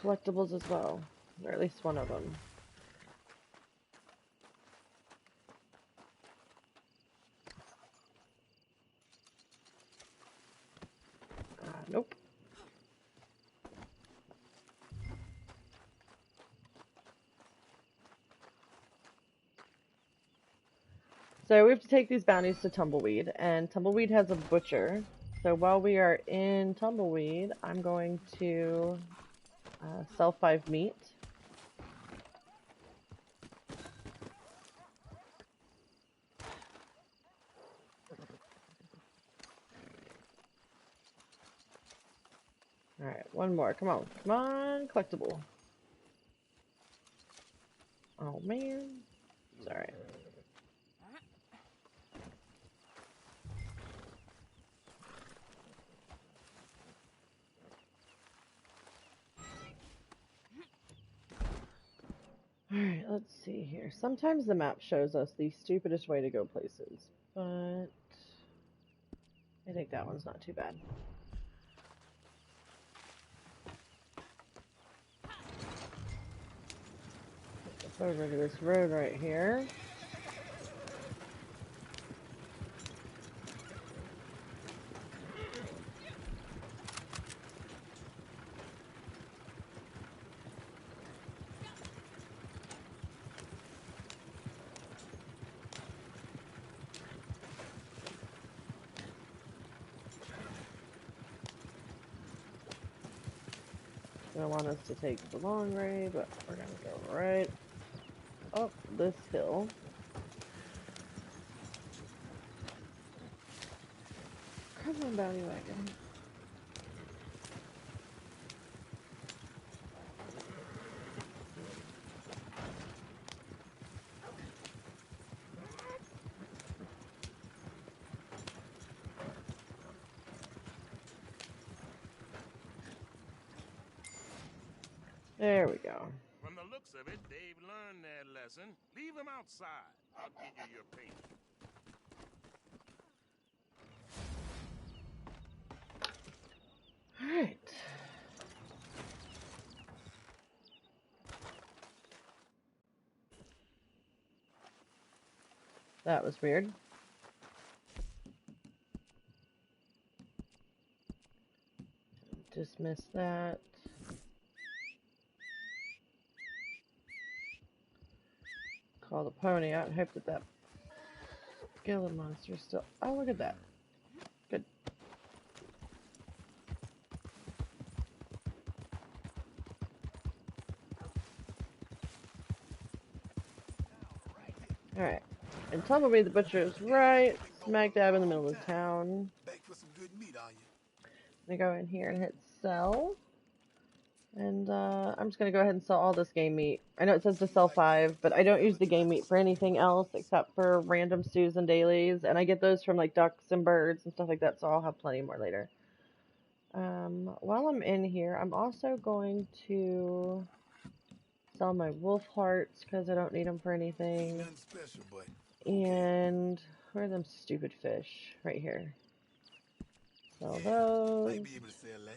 collectibles as well, or at least one of them. Nope. So we have to take these bounties to Tumbleweed, and Tumbleweed has a butcher. So while we are in Tumbleweed, I'm going to sell 5 meat. Alright, one more. Come on. Come on, collectible. Oh, man. It's alright. Alright, let's see here. Sometimes the map shows us the stupidest way to go places, but I think that one's not too bad. Let's go over to this road right here. I want us to take the long way, but we're gonna go right up this hill. Come on, bounty wagon. There we go. From the looks of it, they've learned their lesson. Leave them outside. I'll give you your payment. All right. That was weird. Dismiss that. Call the pony out and hope that that Gila Monster is still... Oh, look at that. Good. Alright. And Tumbleweed the Butcher is right smack dab in the middle of town. Back for some good meat, are you? I'm gonna go in here and hit sell. And I'm just going to go ahead and sell all this game meat. I know it says to sell 5, but I don't use the game meat for anything else except for random stews and dailies. And I get those from like ducks and birds and stuff like that, so I'll have plenty more later. While I'm in here, I'm also going to sell my wolf hearts because I don't need them for anything. Nothing special, but And where are them stupid fish? Right here. Sell those. might be able to sell that.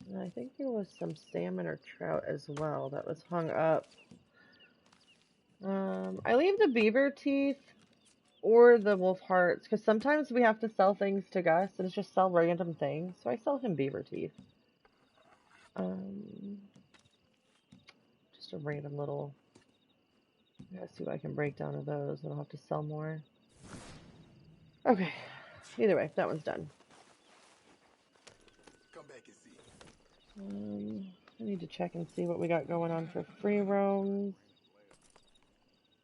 And I think there was some salmon or trout as well that was hung up. I leave the beaver teeth or the wolf hearts because sometimes we have to sell things to Gus and it's just sell random things. So I sell him beaver teeth. Just a random little. I gotta see what I can break down of those. I don't have to sell more. Okay. Either way, that one's done. Come back and see. I need to check and see what we got going on for free roams.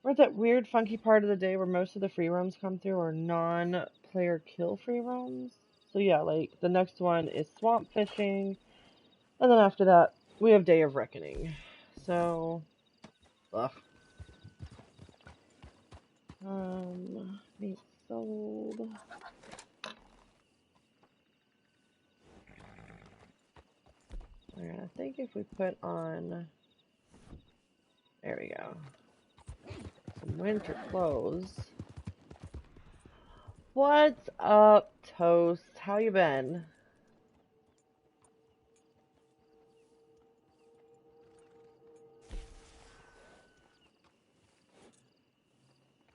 We're at that weird, funky part of the day where most of the free roams come through are non-player kill free roams. So yeah, like, the next one is swamp fishing. And then after that, we have Day of Reckoning. So, ugh. Meat sold. Alright, I think if we put on... There we go. Some winter clothes. What's up, Toast? How you been?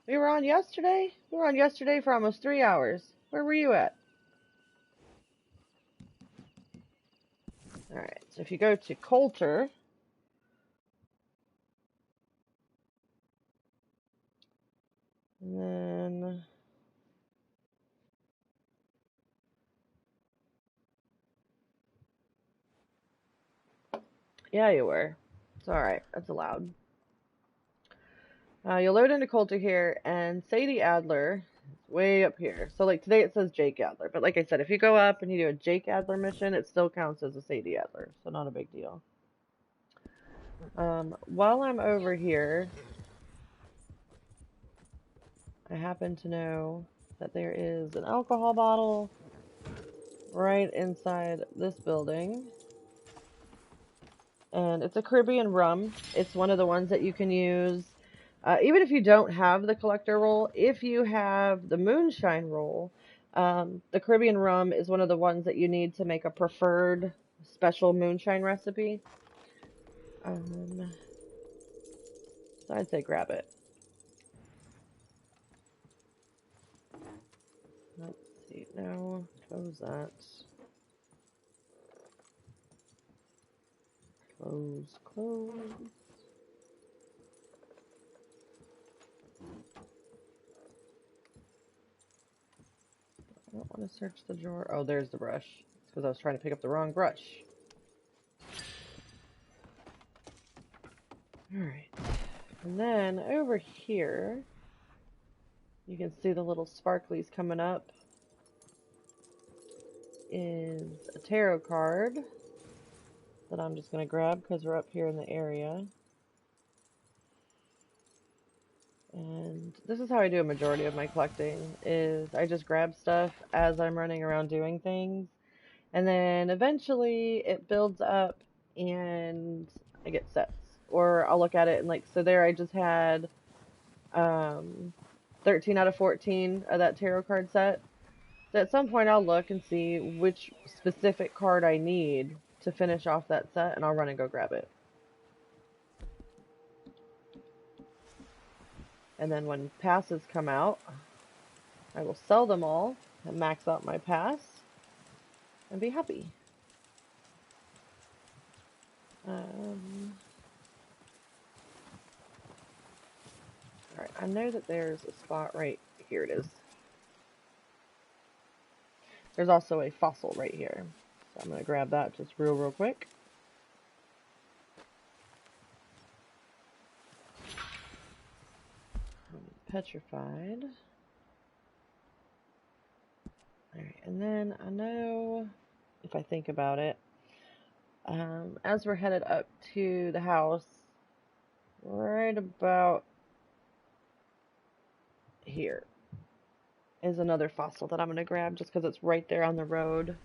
We were on yesterday? We were on yesterday for almost 3 hours. Where were you at? Alright, so if you go to Coulter, and then yeah, you were. It's alright, that's allowed. You'll load into Coulter here, and Sadie Adler is way up here. So, like, today it says Jake Adler, but like I said, if you go up and you do a Jake Adler mission, it still counts as a Sadie Adler, so not a big deal. While I'm over here, I happen to know that there is an alcohol bottle right inside this building. And it's a Caribbean rum. It's one of the ones that you can use. Even if you don't have the collector roll, if you have the moonshine roll, the Caribbean rum is one of the ones that you need to make a preferred special moonshine recipe. So I'd say grab it. Let's see, now, close that. Close, close. I don't want to search the drawer. Oh, there's the brush. It's because I was trying to pick up the wrong brush. Alright. And then over here, you can see the little sparklies coming up. Is a tarot card that I'm just going to grab because we're up here in the area. And this is how I do a majority of my collecting, is I just grab stuff as I'm running around doing things. And then eventually it builds up and I get sets. Or I'll look at it and like, so there I just had 13 out of 14 of that tarot card set. So at some point I'll look and see which specific card I need to finish off that set and I'll run and go grab it. And then when passes come out, I will sell them all and max out my pass and be happy. Alright, I know that there's a spot right here. It is. There's also a fossil right here. So I'm going to grab that just real quick. Petrified. Alright, and then I know, if I think about it, As we're headed up to the house, right about here is another fossil that I'm going to grab just because it's right there on the road.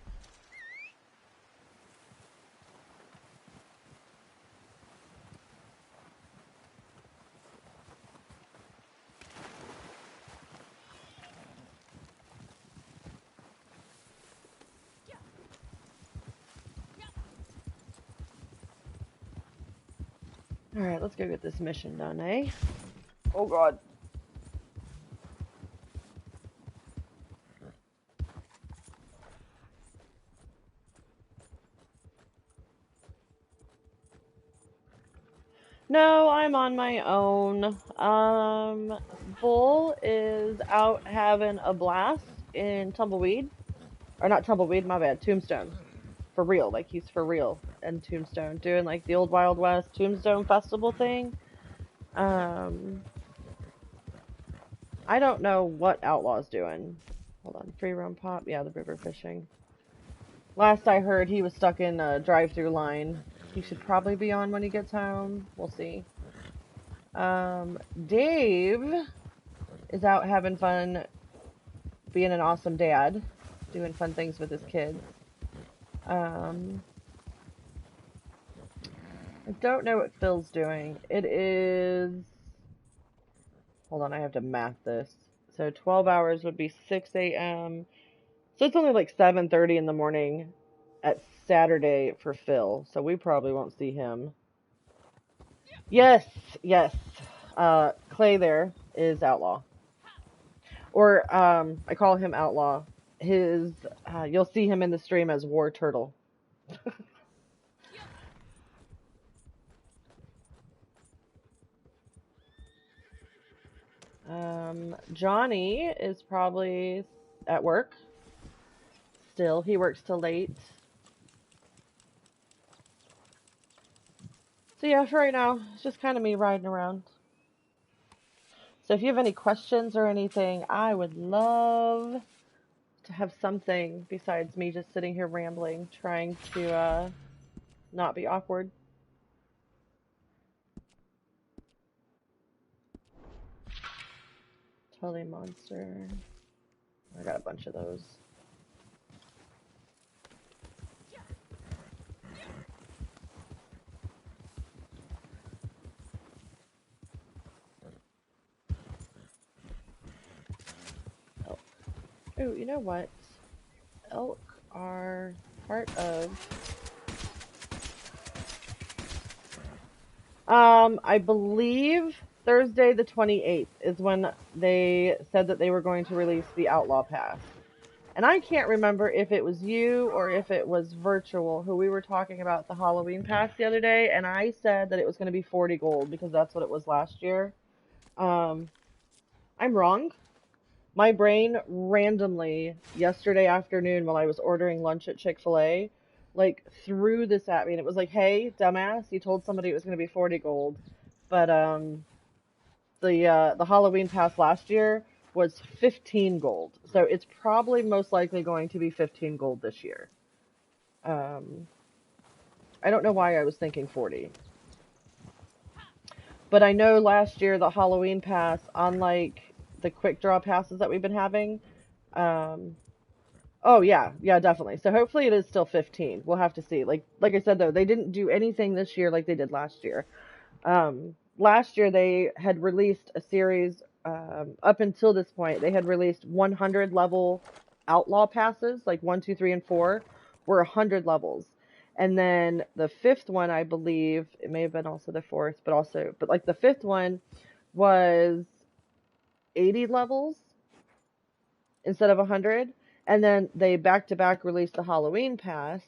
Alright, let's go get this mission done, eh? Oh god. No, I'm on my own. Bull is out having a blast in Tumbleweed. Or not Tumbleweed, my bad, Tombstone. For real, like he's for real in Tombstone. Doing like the old Wild West Tombstone Festival thing. I don't know what Outlaw's doing. Hold on, free roam pop? Yeah, the river fishing. Last I heard, he was stuck in a drive-through line. He should probably be on when he gets home. We'll see. Dave is out having fun, being an awesome dad, doing fun things with his kids. I don't know what Phil's doing. It is... Hold on, I have to math this. So 12 hours would be 6 a.m. So it's only like 7:30 in the morning at Saturday for Phil. So we probably won't see him. Yes, yes. Clay there is Outlaw. Or, I call him Outlaw. You'll see him in the stream as War Turtle. Johnny is probably at work. Still, he works till late. So yeah, for right now, it's just kind of me riding around. So if you have any questions or anything, I would love to have something besides me just sitting here rambling, trying to not be awkward. Gila Monster. I got a bunch of those. Oh, ooh, you know what? Elk are part of... I believe Thursday the 28th is when they said that they were going to release the Outlaw Pass. And I can't remember if it was you or if it was Virtual who we were talking about the Halloween Pass the other day, and I said that it was going to be 40 gold because that's what it was last year. I'm wrong. My brain randomly, yesterday afternoon while I was ordering lunch at Chick-fil-A, like, threw this at me, and it was like, hey, dumbass, you told somebody it was going to be 40 gold. But, the Halloween Pass last year was 15 gold. So it's probably most likely going to be 15 gold this year. I don't know why I was thinking 40. But I know last year the Halloween Pass, unlike the quick draw passes that we've been having, oh yeah, definitely. So hopefully it is still 15. We'll have to see. Like I said though, they didn't do anything this year like they did last year. Last year they had released a series, up until this point, they had released 100 level outlaw passes, like 1, 2, 3, and 4 were 100 levels. And then the fifth one, I believe, it may have been also the fourth, but like the fifth one was 80 levels instead of 100. And then they back-to-back released the Halloween Pass,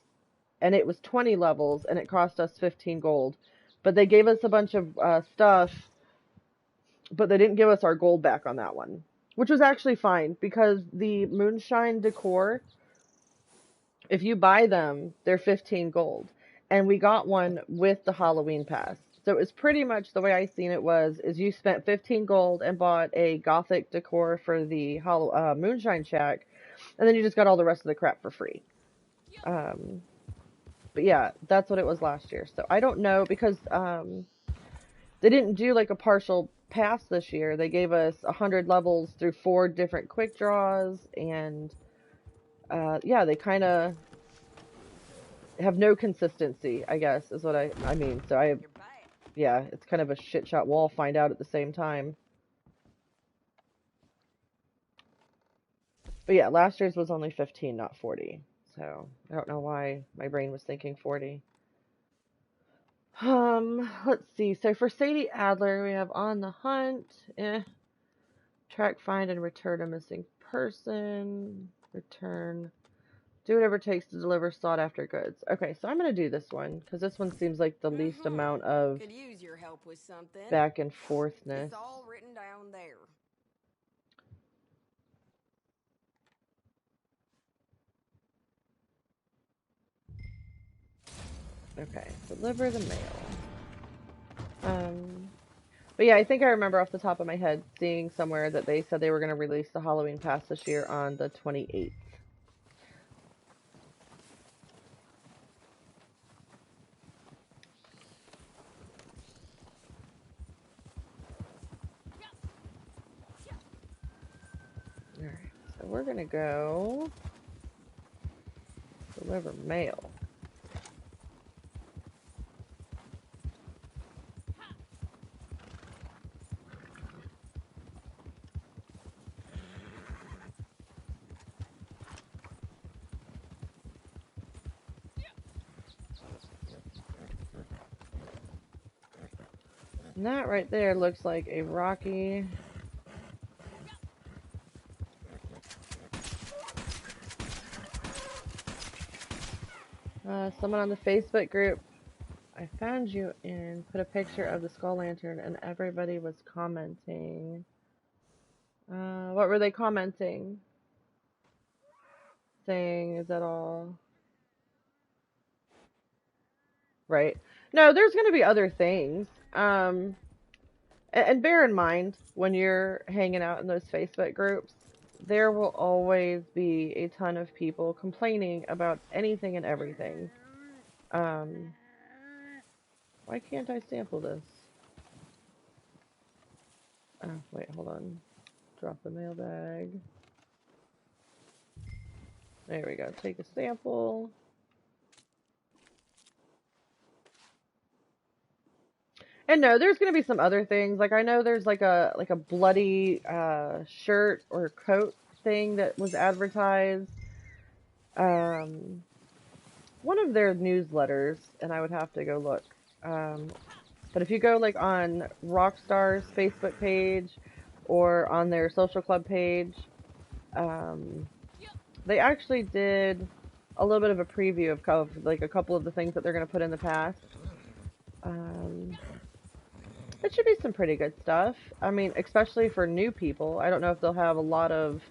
and it was 20 levels, and it cost us 15 gold. But they gave us a bunch of stuff, but they didn't give us our gold back on that one, which was actually fine, because the Moonshine decor, if you buy them, they're 15 gold. And we got one with the Halloween Pass. So it was pretty much the way I seen it is you spent 15 gold and bought a gothic decor for the Moonshine Shack, and then you just got all the rest of the crap for free. But yeah, that's what it was last year. So I don't know because they didn't do like a partial pass this year. They gave us 100 levels through 4 different quick draws, and yeah, they kind of have no consistency, I guess, is what I mean. So yeah, it's kind of a shit shot. We'll all find out at the same time. But yeah, last year's was only 15, not 40. So I don't know why my brain was thinking 40. Let's see. So for Sadie Adler, we have On the Hunt, track, find, and return a missing person. Return. Do whatever it takes to deliver sought after goods. Okay, so I'm going to do this one, because this one seems like the least amount of Could use your help with something. back and forthness. It's all written down there. Okay, deliver the mail. But yeah, I think I remember off the top of my head seeing somewhere that they said they were going to release the Halloween pass this year on the 28th. Alright, so we're going to go deliver mail. And that right there looks like a rocky... someone on the Facebook group, I found you and put a picture of the skull lantern and everybody was commenting. What were they commenting? Saying, is that all? Right. No, there's going to be other things. And bear in mind, when you're hanging out in those Facebook groups, there will always be a ton of people complaining about anything and everything. Why can't I sample this? Oh, wait, hold on. Drop the mail bag. There we go. Take a sample. And no, there's gonna be some other things. Like I know there's like a bloody shirt or coat thing that was advertised. One of their newsletters, and I would have to go look. But if you go like on Rockstar's Facebook page or on their social club page, they actually did a little bit of a preview of like a couple of the things that they're going to put in the past. It should be some pretty good stuff. I mean, especially for new people. I don't know if they'll have a lot of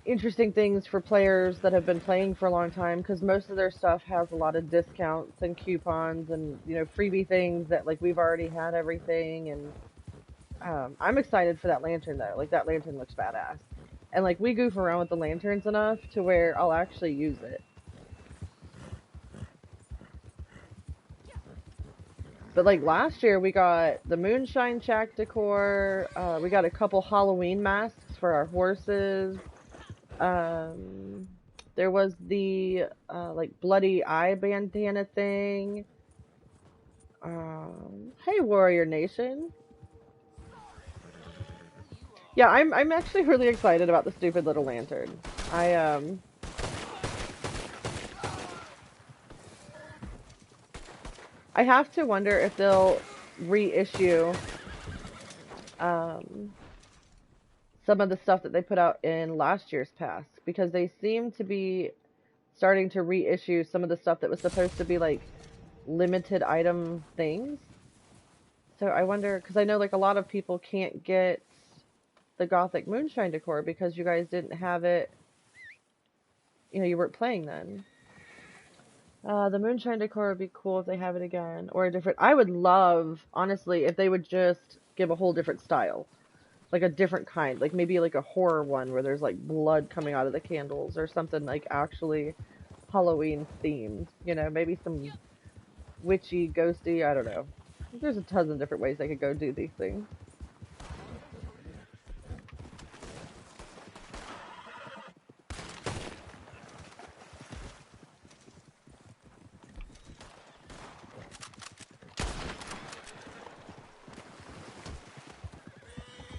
interesting things for players that have been playing for a long time, because most of their stuff has a lot of discounts and coupons and, you know, freebie things that, like, we've already had everything. And I'm excited for that lantern, though. Like, that lantern looks badass. And, like, we goof around with the lanterns enough to where I'll actually use it. But, like, last year we got the Moonshine Shack decor. We got a couple Halloween masks for our horses. There was the, like, bloody eye bandana thing. Hey, Warrior Nation. Yeah, I'm actually really excited about the stupid little lantern. I have to wonder if they'll reissue some of the stuff that they put out in last year's pass, because they seem to be starting to reissue some of the stuff that was supposed to be like limited item things. So I wonder, because I know like a lot of people can't get the Gothic Moonshine decor because you guys didn't have it, you know, you weren't playing then. The Moonshine decor would be cool if they have it again, or a different. I would love, honestly, if they would just give a whole different style, like a different kind, like maybe like a horror one where there's like blood coming out of the candles or something like actually Halloween themed. You know, maybe some witchy, ghosty, I don't know. There's a ton of different ways they could go do these things.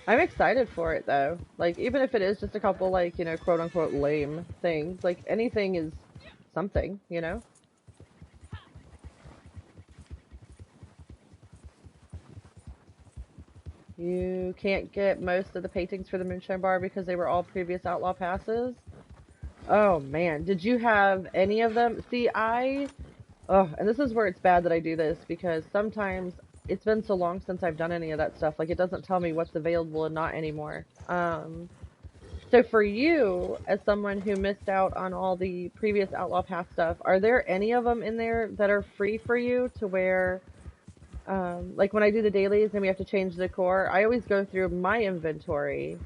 I'm excited for it though. Like, even if it is just a couple, like, you know, quote unquote lame things, like, anything is something, you know? You can't get most of the paintings for the Moonshine Bar because they were all previous Outlaw passes. Oh man, did you have any of them? See, and this is where it's bad that I do this, because sometimes it's been so long since I've done any of that stuff, like it doesn't tell me what's available and not anymore. So for you, as someone who missed out on all the previous Outlaw Pass stuff, are there any of them in there that are free for you to where, like when I do the dailies and we have to change the decor, I always go through my inventory.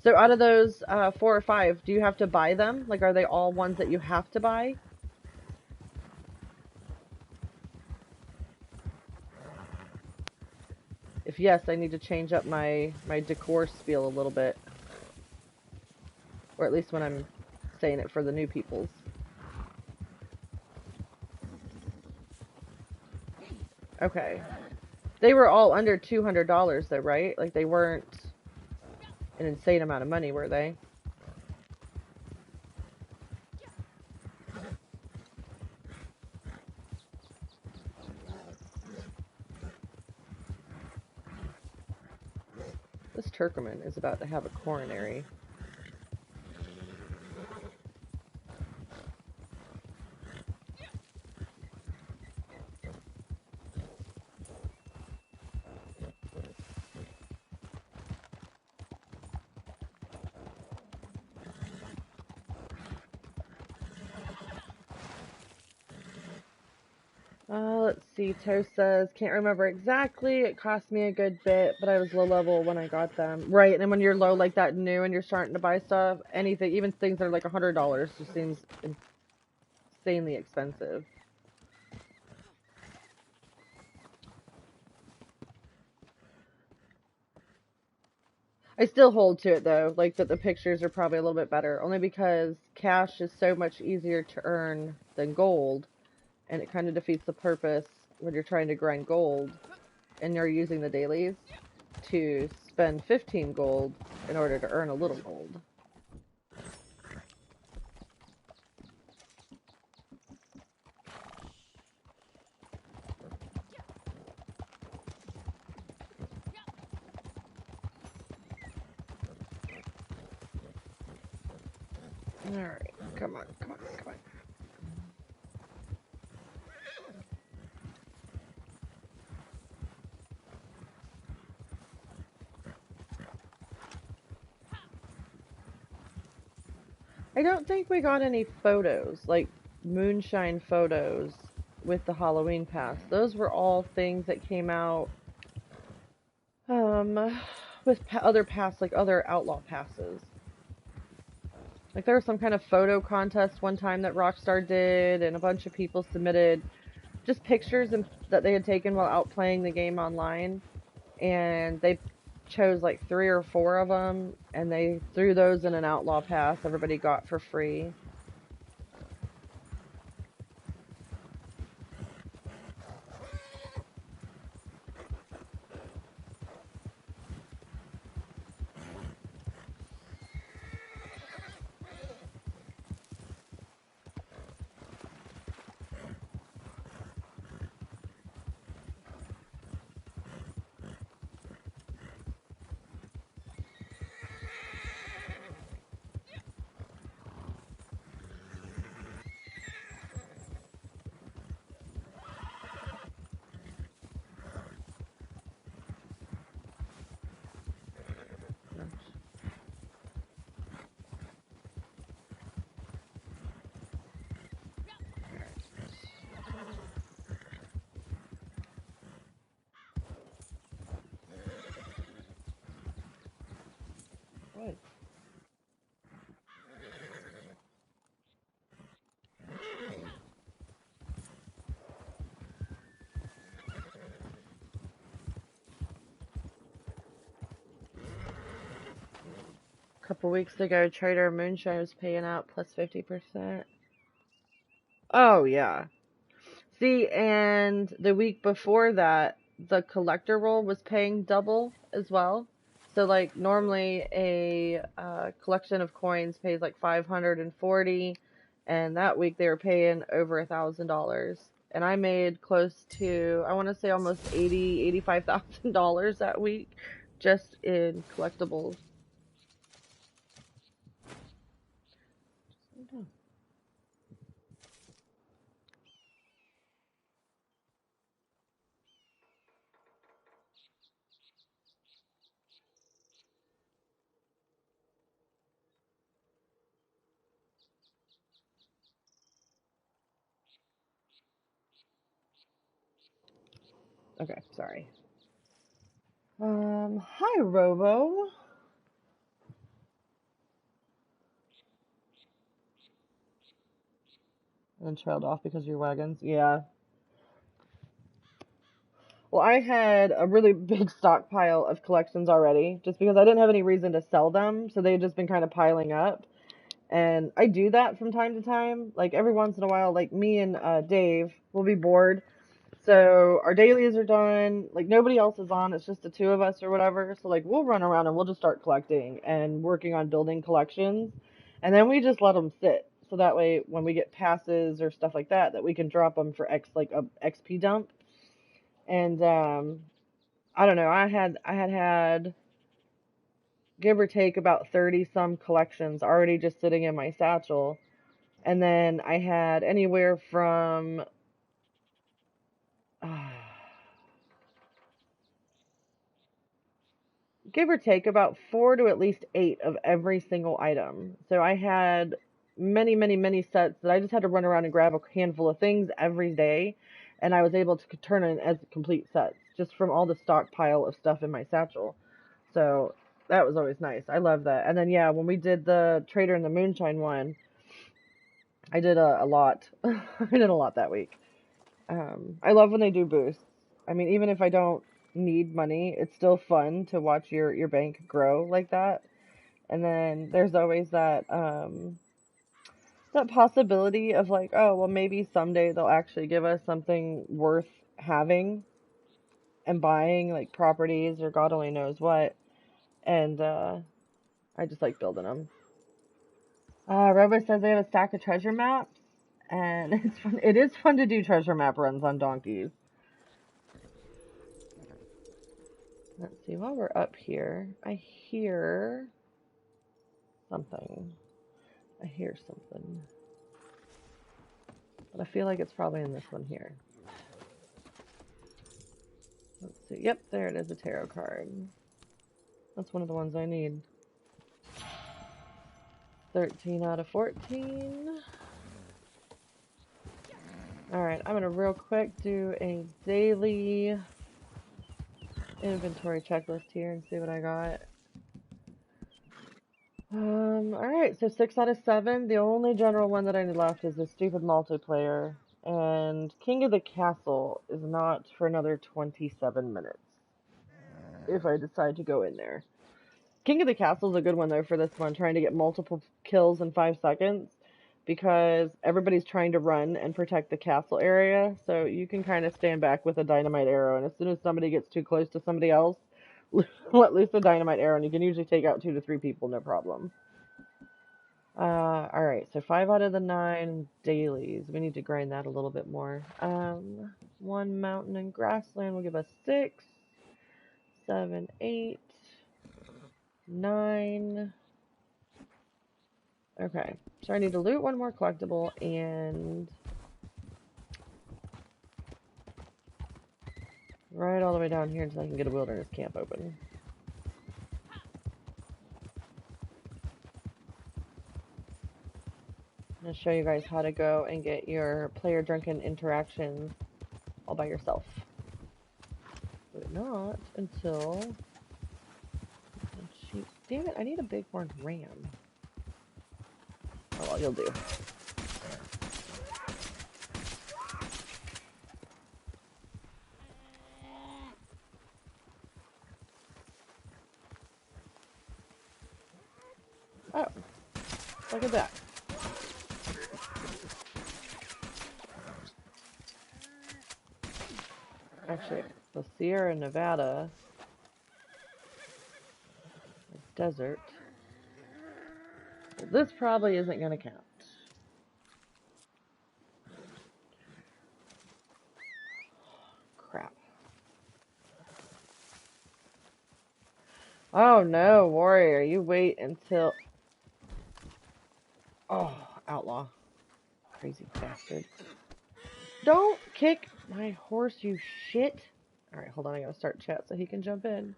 So out of those 4 or 5, do you have to buy them? Like, are they all ones that you have to buy? If yes, I need to change up my decor spiel a little bit. Or at least when I'm saying it for the new peoples. Okay. They were all under $200 though, right? Like, they weren't an insane amount of money, were they? This Turkman is about to have a coronary. Let's see. Toast says, can't remember exactly. It cost me a good bit, but I was low level when I got them. Right, and when you're low like that new and you're starting to buy stuff, anything, even things that are like $100, just seems insanely expensive. I still hold to it though, like that the pictures are probably a little bit better, only because cash is so much easier to earn than gold, and it kind of defeats the purpose when you're trying to grind gold and you're using the dailies to spend 15 gold in order to earn a little gold. Alright, come on, come on, come on. I don't think we got any photos, like moonshine photos with the Halloween pass. Those were all things that came out with other pass, like other outlaw passes. Like there was some kind of photo contest one time that Rockstar did, and a bunch of people submitted just pictures that they had taken while out playing the game online, and they chose like 3 or 4 of them, and they threw those in an outlaw pass everybody got for free. couple weeks ago, Trader Moonshine was paying out plus 50%. Oh, yeah. See, and the week before that, the collector roll was paying double as well. So, like, normally a collection of coins pays like 540, and that week they were paying over $1,000. And I made close to, I want to say almost $85,000 that week just in collectibles. Okay, sorry. Hi, Robo. And trailed off because of your wagons. Yeah. Well, I had a really big stockpile of collections already, just because I didn't have any reason to sell them, so they had just been kind of piling up. And I do that from time to time. Like, every once in a while, like, me and Dave will be bored. So, our dailies are done. Like, nobody else is on. It's just the two of us or whatever. So, like, we'll run around and we'll just start collecting and working on building collections. And then we just let them sit. So that way, when we get passes or stuff like that, that we can drop them for like a XP dump. And I don't know. I had give or take about 30 some collections already just sitting in my satchel, and then I had anywhere from give or take about 4 to at least 8 of every single item. So I had many, many, many sets that I just had to run around and grab a handful of things every day, and I was able to turn in as complete sets just from all the stockpile of stuff in my satchel. So that was always nice. I love that. And then, yeah, when we did the Trader and the Moonshine one, I did a lot. I did a lot that week. I love when they do boosts. I mean, even if I don't need money, it's still fun to watch your bank grow like that. And then there's always that possibility of like, oh, well, maybe someday they'll actually give us something worth having and buying, like properties or God only knows what. And I just like building them. Robo says they have a stack of treasure maps, and it's fun. It is fun to do treasure map runs on donkeys. Let's see, while we're up here, I hear something. I hear something. But I feel like it's probably in this one here. Let's see. Yep, there it is, a tarot card. That's one of the ones I need. 13 out of 14. Alright, I'm gonna real quick do a daily inventory checklist here and see what I got. Alright, so 6 out of 7. The only general one that I need left is this stupid multiplayer. And King of the Castle is not for another 27 minutes. If I decide to go in there. King of the Castle is a good one, though, for this one. Trying to get multiple kills in 5 seconds. Because everybody's trying to run and protect the castle area. So you can kind of stand back with a dynamite arrow. And as soon as somebody gets too close to somebody else, let loose a dynamite arrow, and you can usually take out 2 to 3 people, no problem. Alright, so 5 out of the 9 dailies. We need to grind that a little bit more. 1 mountain and grassland will give us 6, 7, 8, 9. Okay, so I need to loot 1 more collectible, and right all the way down here until I can get a wilderness camp open. I'm going to show you guys how to go and get your player Drunken interactions all by yourself. But not until... Damn it, I need a bighorn ram. Oh well, you'll do. Oh, look at that. Actually, the Sierra Nevada desert. Well, this probably isn't going to count. Crap. Oh no, warrior, you wait until... Oh, outlaw. Crazy bastard. Don't kick my horse, you shit. Alright, hold on, I gotta start chat so he can jump in.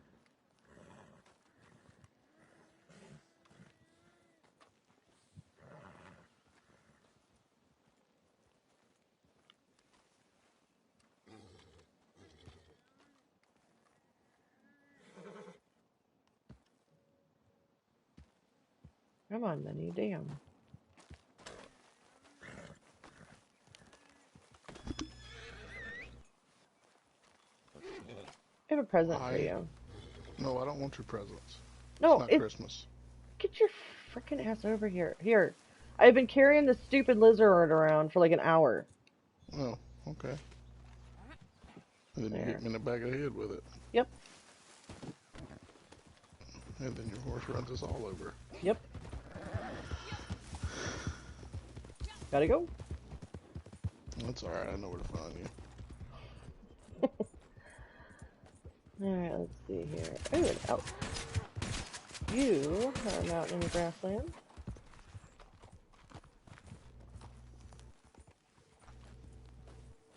Come on, Minnie, damn. I have a present for you. No, I don't want your presents. No, it's not Christmas. Get your frickin' ass over here. Here. I've been carrying this stupid lizard around for like an hour. Oh, okay. And then you hit me in the back of the head with it. Yep. And then your horse runs us all over. Yep. Gotta go. That's alright, I know where to find you. Alright, let's see here. Oh, an elk. You are out in the grassland.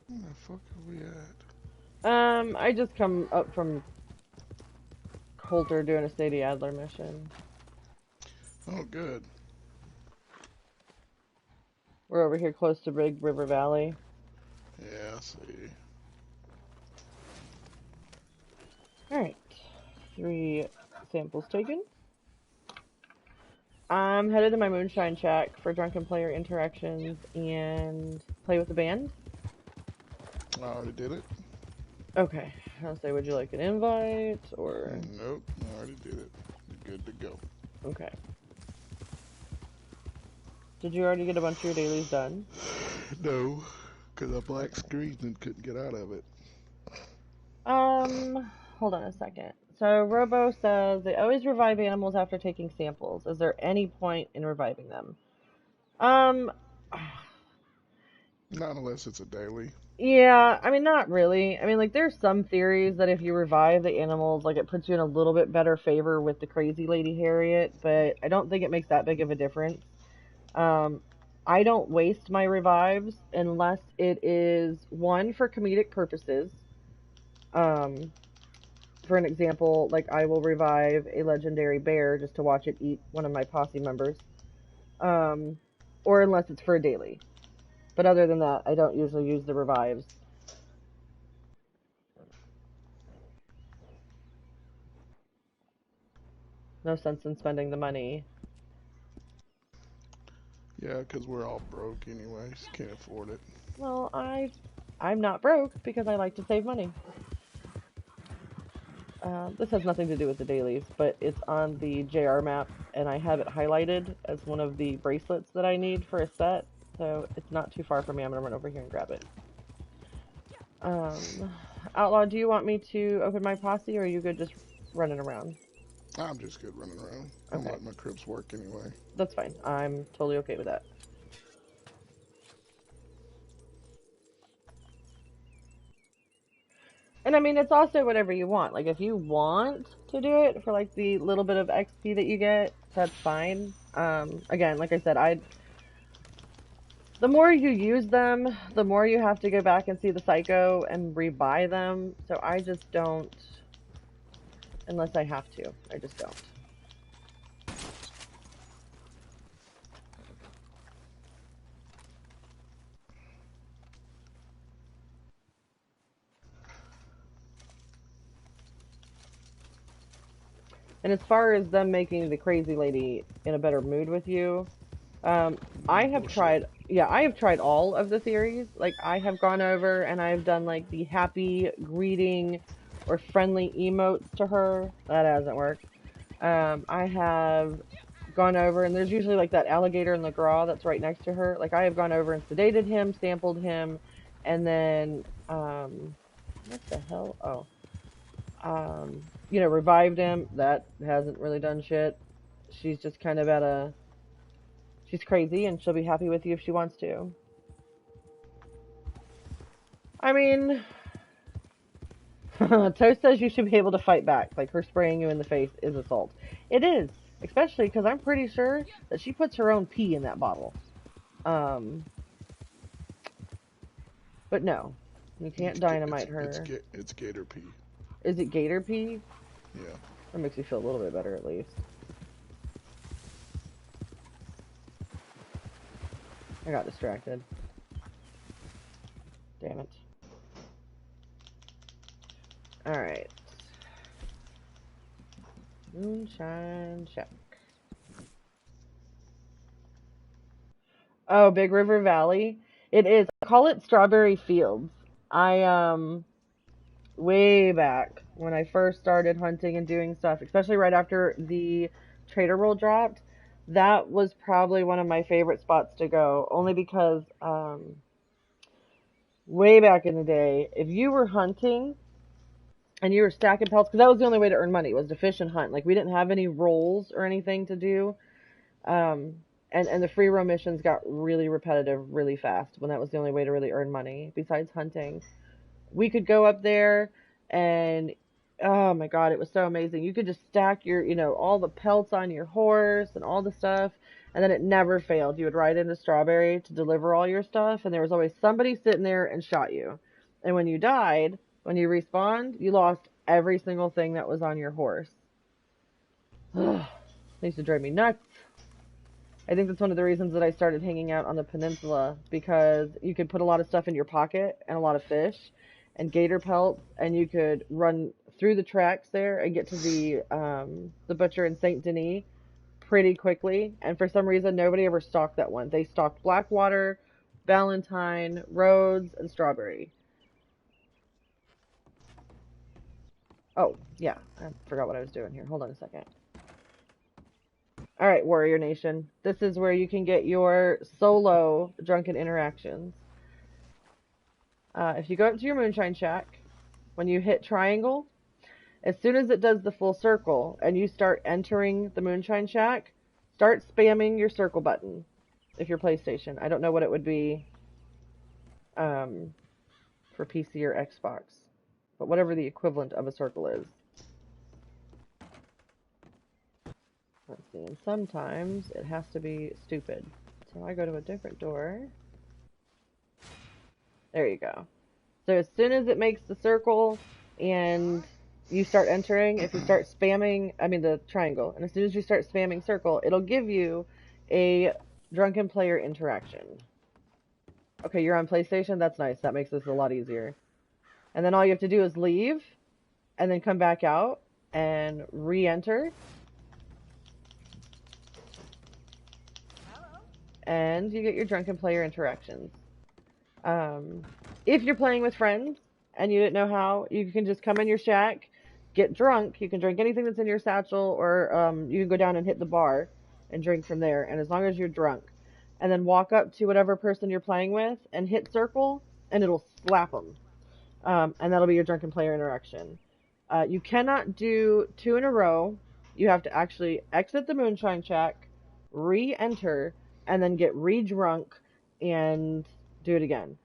Where the fuck are we at? I just come up from Coulter doing a Sadie Adler mission. Oh, good. We're over here close to Big River Valley. Yeah, I see. Alright. 3 samples taken. I'm headed to my Moonshine Shack for drunken player interactions and play with the band. I already did it. Okay. I'll say, would you like an invite, or... Nope, I already did it. You're good to go. Okay. Did you already get a bunch of your dailies done? No, because I black screened and couldn't get out of it. Hold on a second. So, Robo says, they always revive animals after taking samples. Is there any point in reviving them? Not unless it's a daily. Yeah, I mean, not really. I mean, like, there's some theories that if you revive the animals, like, it puts you in a little bit better favor with the crazy Lady Harriet, but I don't think it makes that big of a difference. I don't waste my revives unless it is, one, for comedic purposes. For an example, like, I will revive a legendary bear just to watch it eat one of my posse members. Or unless it's for a daily. But other than that, I don't usually use the revives. No sense in spending the money. Yeah, because we're all broke anyways. Can't afford it. Well, I'm not broke because I like to save money. This has nothing to do with the dailies, but it's on the JR map, and I have it highlighted as one of the bracelets that I need for a set, so it's not too far from me. I'm going to run over here and grab it. Outlaw, do you want me to open my posse, or are you good just running around? I'm just good running around. Okay. I'm letting my cribs work anyway. That's fine. I'm totally okay with that. And I mean, it's also whatever you want. Like, if you want to do it for, like, the little bit of XP that you get, that's fine. Again, like I said, the more you use them, the more you have to go back and see the psycho and rebuy them. So I just don't, unless I have to. I just don't. And as far as them making the crazy lady in a better mood with you, I have tried all of the theories. Like, I have gone over and I've done, like, the happy greeting or friendly emotes to her. That hasn't worked. I have gone over, and there's usually like that alligator in the graw that's right next to her. Like I have gone over and sedated him, sampled him, and then what the hell? Oh, you know, revived him. That hasn't really done shit. She's just kind of at a, she's crazy, and she'll be happy with you if she wants to. I mean, Toast says you should be able to fight back. Like her spraying you in the face is assault. It is, especially because I'm pretty sure that she puts her own pee in that bottle. But no, you can't dynamite her. It's gator pee. Is it gator pee? Yeah. That makes me feel a little bit better at least. I got distracted. Damn it. Alright. Moonshine Shack. Oh, Big River Valley. It is. I call it Strawberry Fields. Way back when I first started hunting and doing stuff, especially right after the trader roll dropped, that was probably one of my favorite spots to go, only because way back in the day, if you were hunting and you were stacking pelts, because that was the only way to earn money, was to fish and hunt. Like we didn't have any rolls or anything to do, and the free roam missions got really repetitive really fast when that was the only way to really earn money besides hunting. We could go up there and, oh my god, it was so amazing. You could just stack your, you know, all the pelts on your horse and all the stuff, and then it never failed. You would ride into Strawberry to deliver all your stuff, and there was always somebody sitting there and shot you. And when you died, when you respawned, you lost every single thing that was on your horse. It used to drive me nuts. I think that's one of the reasons that I started hanging out on the peninsula, because you could put a lot of stuff in your pocket and a lot of fish and gator pelts, and you could run through the tracks there and get to the butcher in Saint Denis pretty quickly. And for some reason, nobody ever stalked that one. They stalked Blackwater, Valentine, Rhodes, and Strawberry. Oh, yeah, I forgot what I was doing here. Hold on a second. Alright, Warrior Nation. This is where you can get your solo drunken interactions. If you go up to your Moonshine Shack, when you hit triangle, as soon as it does the full circle and you start entering the Moonshine Shack, start spamming your circle button if you're PlayStation. I don't know what it would be for PC or Xbox, but whatever the equivalent of a circle is. Let's see, and sometimes it has to be stupid. So I go to a different door. There you go. So as soon as it makes the circle and you start entering, if you start spamming, I mean the triangle, and as soon as you start spamming circle, it'll give you a drunken player interaction. Okay, you're on PlayStation? That's nice. That makes this a lot easier. And then all you have to do is leave, and then come back out, and re-enter. And you get your drunken player interactions. If you're playing with friends and you didn't know how, you can just come in your shack, get drunk. You can drink anything that's in your satchel, or you can go down and hit the bar and drink from there. And as long as you're drunk, and then walk up to whatever person you're playing with and hit circle, and it'll slap them. And that'll be your drunken player interaction. You cannot do 2 in a row. You have to actually exit the Moonshine Shack, re-enter, and then get re-drunk and do it again.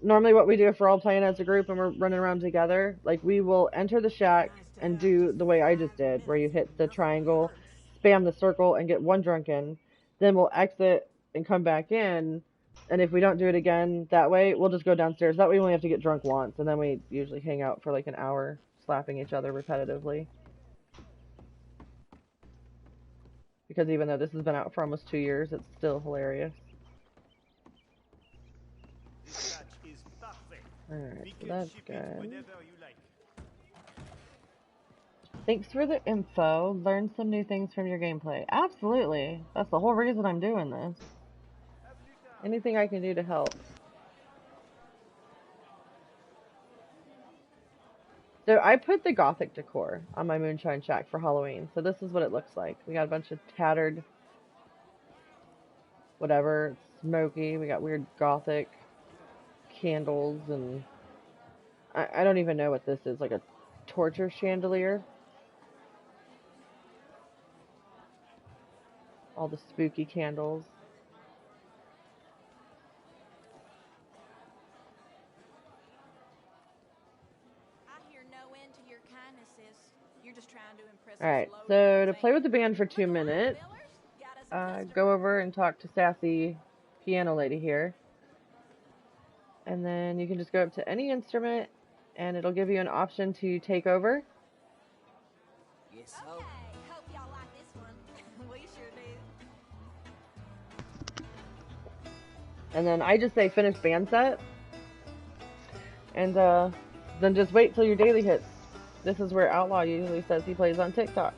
Normally what we do if we're all playing as a group and we're running around together, like we will enter the shack and do the way I just did, where you hit the triangle, spam the circle, and get 1 drunken. Then we'll exit and come back in, and if we don't do it again that way, we'll just go downstairs. That way we only have to get drunk once, and then we usually hang out for like an hour, slapping each other repetitively. Because even though this has been out for almost 2 years, it's still hilarious. Alright, so that's good. Thanks for the info. Learn some new things from your gameplay. Absolutely. That's the whole reason I'm doing this. Anything I can do to help. So I put the gothic decor on my moonshine shack for Halloween. So this is what it looks like. We got a bunch of tattered, whatever, it's smoky. We got weird gothic candles, and I don't even know what this is, like a torture chandelier. All the spooky candles. I hear no end to your kindnesses. You're just trying to impress Alright, so to play with the band for 2 minutes, go over and talk to sassy piano lady here. And then you can just go up to any instrument, and it'll give you an option to take over. Yes, okay, hope y'all like this one. We sure do. And then I just say finish band set. And then just wait till your daily hits. This is where Outlaw usually says he plays on TikTok.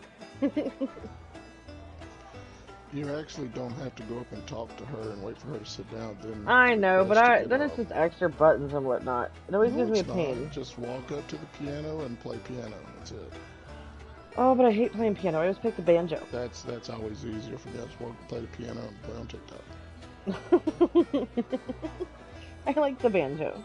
You actually don't have to go up and talk to her and wait for her to sit down. Then I know, but then it's off. just extra buttons and whatnot. It always gives me a It's pain. not. Just walk up to the piano and play piano. That's it. Oh, but I hate playing piano. I always pick the banjo. That's always easier for me. I just walk play the piano and play on TikTok. I like the banjo.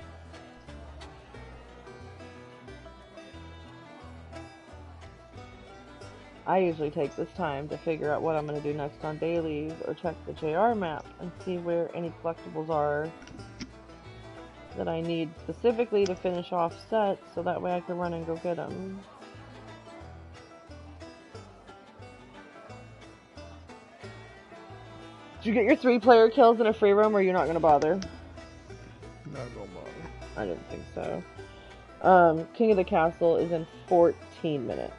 I usually take this time to figure out what I'm going to do next on Dailies, or check the JR map and see where any collectibles are that I need specifically to finish off sets, so that way I can run and go get them. Did you get your 3-player kills in a free roam, or you're not going to bother? Not gonna bother. I didn't think so. King of the Castle is in 14 minutes.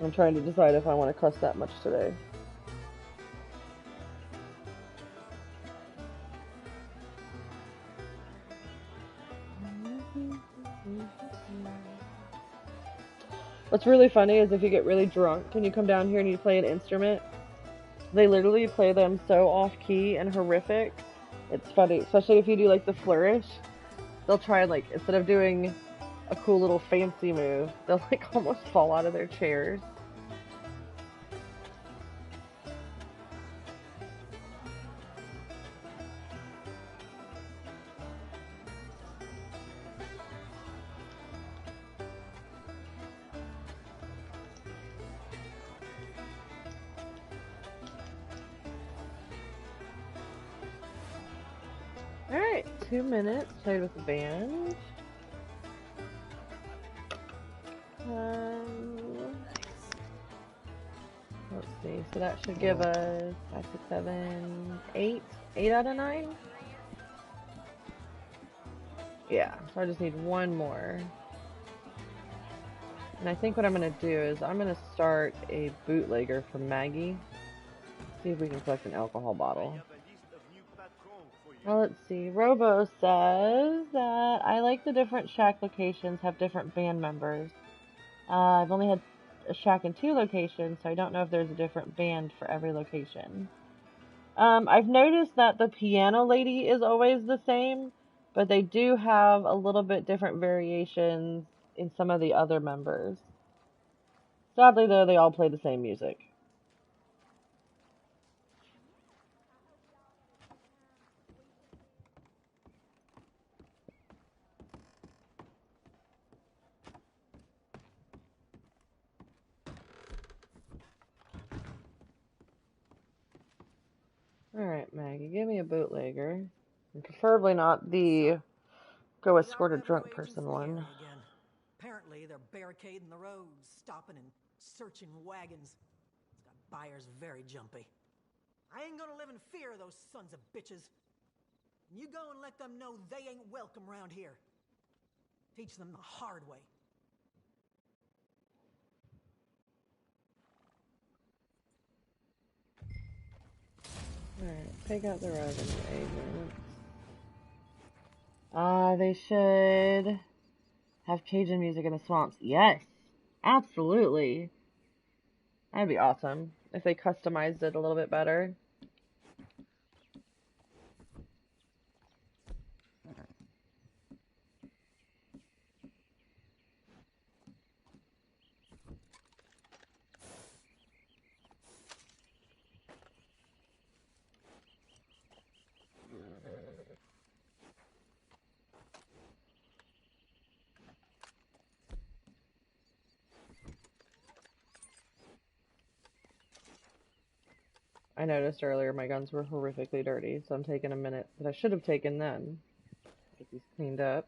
I'm trying to decide if I want to cuss that much today. What's really funny is if you get really drunk and you come down here and you play an instrument, they literally play them so off-key and horrific. It's funny, especially if you do like the flourish. They'll try, like, instead of doing a cool little fancy move, they'll like almost fall out of their chairs. Alright, 2 minutes, played with the band. Let's see, so that should give us 5, 6, 7, 8. 8 out of 9? Yeah, so I just need one more. And I think what I'm going to do is I'm going to start a bootlegger from Maggie. See if we can collect an alcohol bottle. Well, let's see. Robo says that I like the different shack locations have different band members. I've only had a shack in 2 locations, so I don't know if there's a different band for every location. I've noticed that the piano lady is always the same, but they do have a little bit different variations in some of the other members. Sadly, though, they all play the same music. Alright, Maggie, give me a bootlegger. And preferably not the go escort a drunk person one. Apparently, they're barricading the roads, stopping and searching wagons. It's got buyers very jumpy. I ain't gonna live in fear of those sons of bitches. You go and let them know they ain't welcome around here. Teach them the hard way. Alright, take out the revenue agents. They should have Cajun music in the swamps. Yes, absolutely. That'd be awesome if they customized it a little bit better. I noticed earlier my guns were horrifically dirty, so I'm taking a minute that I should have taken then. Get these cleaned up.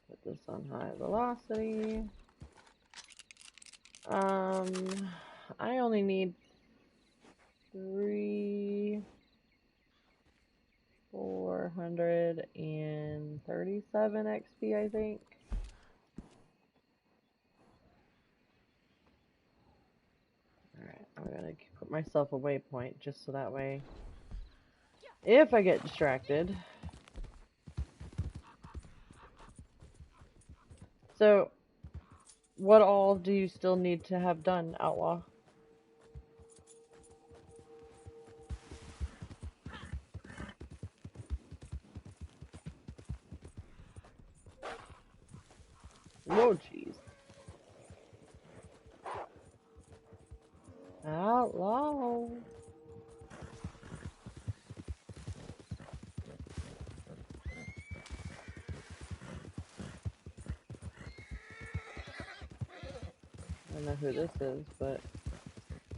Put this on high velocity. I only need 437 XP, I think. Alright, I'm gonna put myself a waypoint just so that way, if I get distracted. So, what all do you still need to have done, Outlaw? Whoa, jeez. Outlaw. I don't know who this is, but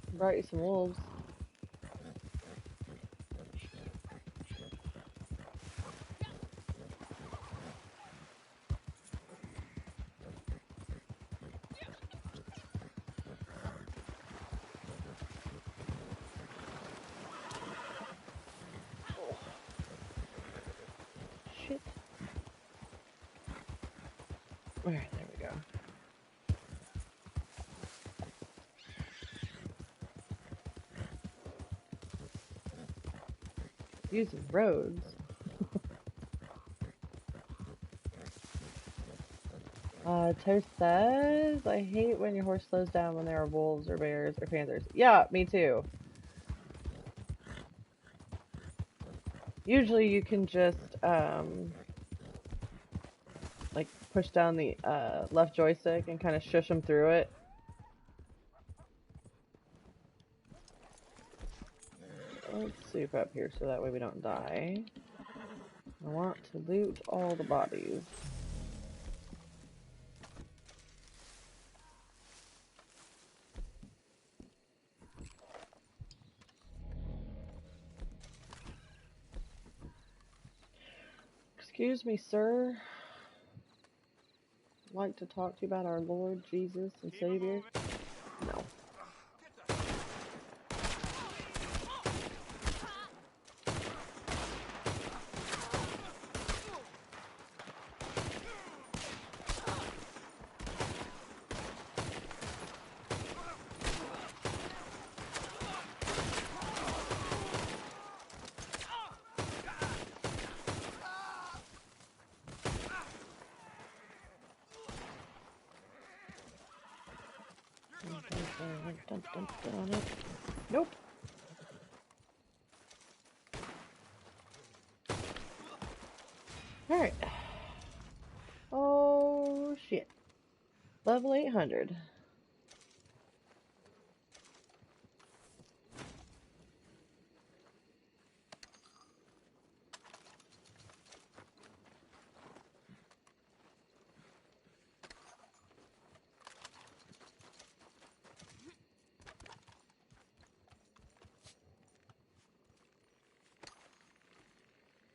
I brought you some wolves. Shit. Alright, there we go. Using roads. Toast says, I hate when your horse slows down when there are wolves or bears or panthers. Yeah, me too. Usually you can just, like, push down the left joystick and kind of shush them through it. Let's sweep up here so that way we don't die. I want to loot all the bodies. Excuse me, sir. I'd like to talk to you about our Lord Jesus and Savior. No. Nope. Alright. Oh, shit. Level 800.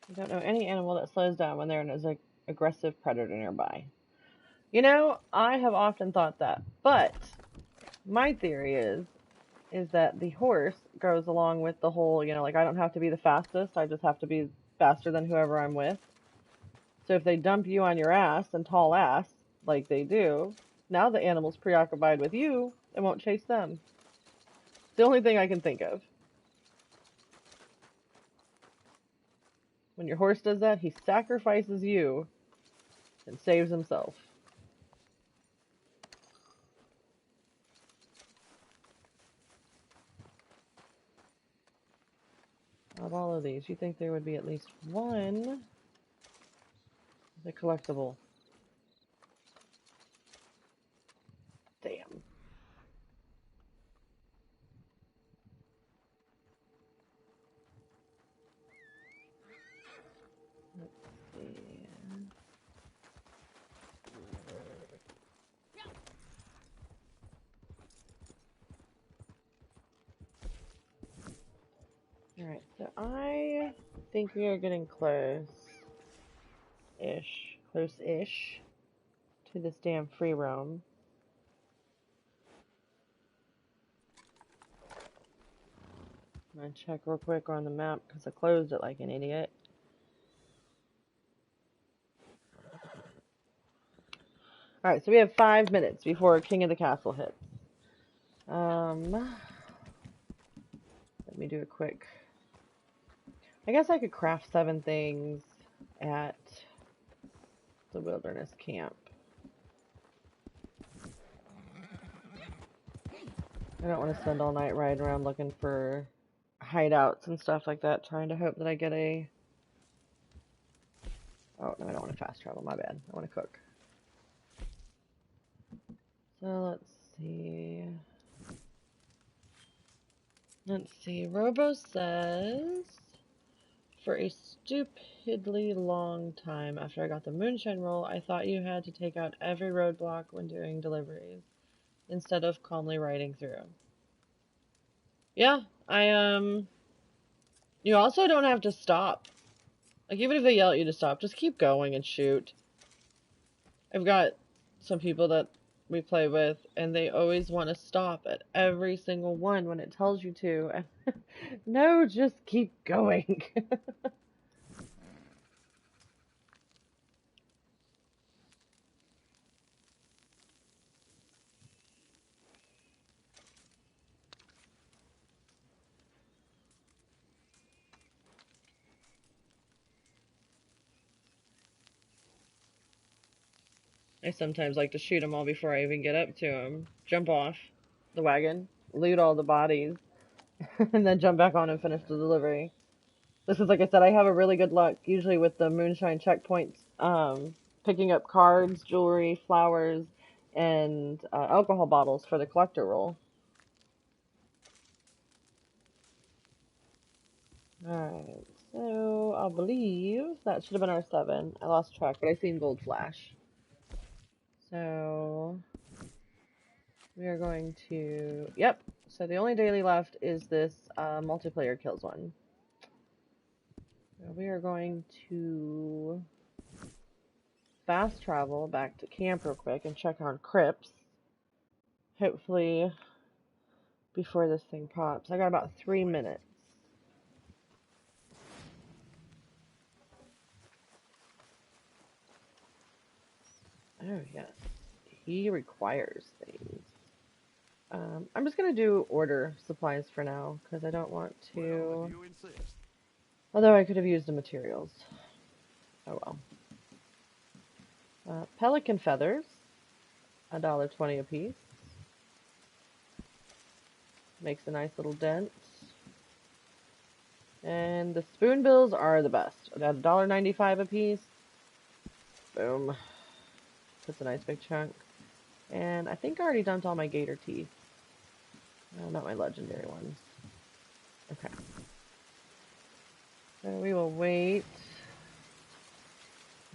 I don't know any animal that slows down when there's an aggressive predator nearby. You know, I have often thought that, but my theory is that the horse goes along with the whole, you know, like I don't have to be the fastest, I just have to be faster than whoever I'm with. So if they dump you on your ass and tall ass, like they do, now the animal's preoccupied with you and won't chase them. It's the only thing I can think of. When your horse does that, he sacrifices you and saves himself. Of all of these, you think there would be at least one the collectible. Damn. Let's see. So I think we are getting close-ish to this damn free roam. I'm gonna check real quick on the map because I closed it like an idiot. Alright, so we have 5 minutes before King of the Castle hits. Let me do a quick... I guess I could craft 7 things at the wilderness camp. I don't want to spend all night riding around looking for hideouts and stuff like that, trying to hope that I get a... Oh, no, I don't want to fast travel, my bad. I want to cook. So, let's see. Robo says, for a stupidly long time after I got the moonshine roll, I thought you had to take out every roadblock when doing deliveries, instead of calmly riding through. Yeah, you also don't have to stop. Like, even if they yell at you to stop, just keep going and shoot. I've got some people that we play with, and they always want to stop at every single one when it tells you to. No, just keep going. I sometimes like to shoot them all before I even get up to them. Jump off the wagon, loot all the bodies, and then jump back on and finish the delivery. This is, like I said, I have a really good luck, usually with the moonshine checkpoints, picking up cards, jewelry, flowers, and alcohol bottles for the collector roll. Alright, so I believe that should have been our 7. I lost track, but I seen gold flash. So we are going to... Yep, so the only daily left is this multiplayer kills one. So we are going to fast travel back to camp real quick and check on crypts. Hopefully before this thing pops. I got about 3 minutes. Oh, yes. He requires things. I'm just going to do order supplies for now, because I don't want to... Although I could have used the materials. Oh well. Pelican feathers. $1.20 a piece. Makes a nice little dent. And the spoonbills are the best. At $1.95 a piece. Boom. Puts a nice big chunk. And I think I already dumped all my gator teeth. Not my legendary ones. Okay. So we will wait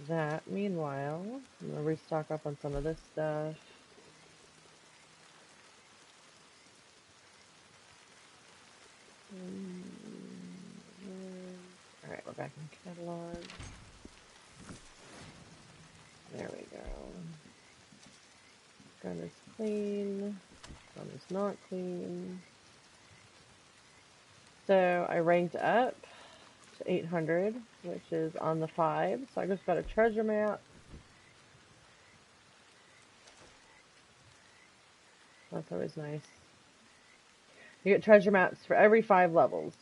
that. Meanwhile, I'm going to restock up on some of this stuff. Alright, we're back in catalog. There we go. Gun is clean. Gun is not clean. So I ranked up to 800, which is on the 5. So I just got a treasure map. That's always nice. You get treasure maps for every 5 levels.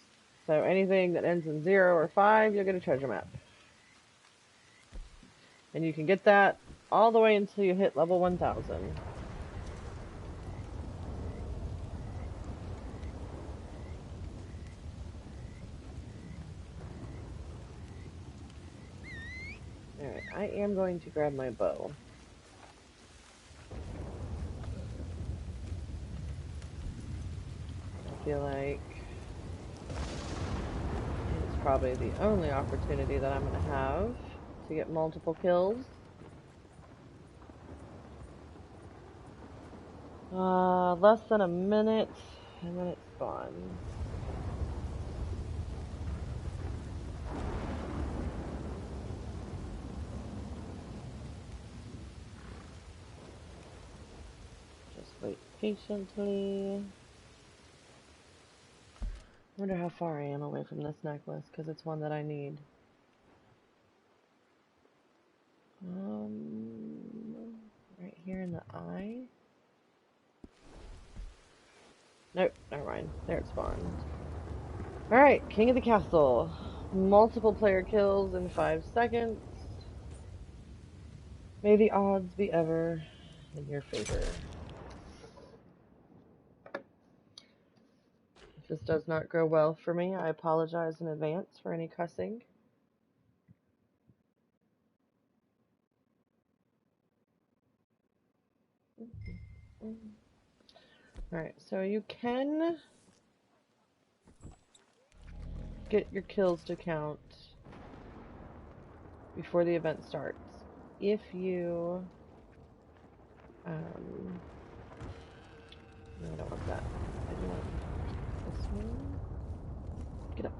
So anything that ends in 0 or 5, you'll get a treasure map. And you can get that all the way until you hit level 1000. Alright, I am going to grab my bow. I feel like it's probably the only opportunity that I'm going to have to get multiple kills. Less than a minute, and then it's gone. Wait patiently. I wonder how far I am away from this necklace, because it's one that I need. Right here in the eye. Nope, never mind. There it spawned. Alright, King of the Castle. Multiple player kills in 5 seconds. May the odds be ever in your favor. If this does not go well for me, I apologize in advance for any cussing. Alright, so you can get your kills to count before the event starts. If you... no, I don't want that. I do want this one. Get up.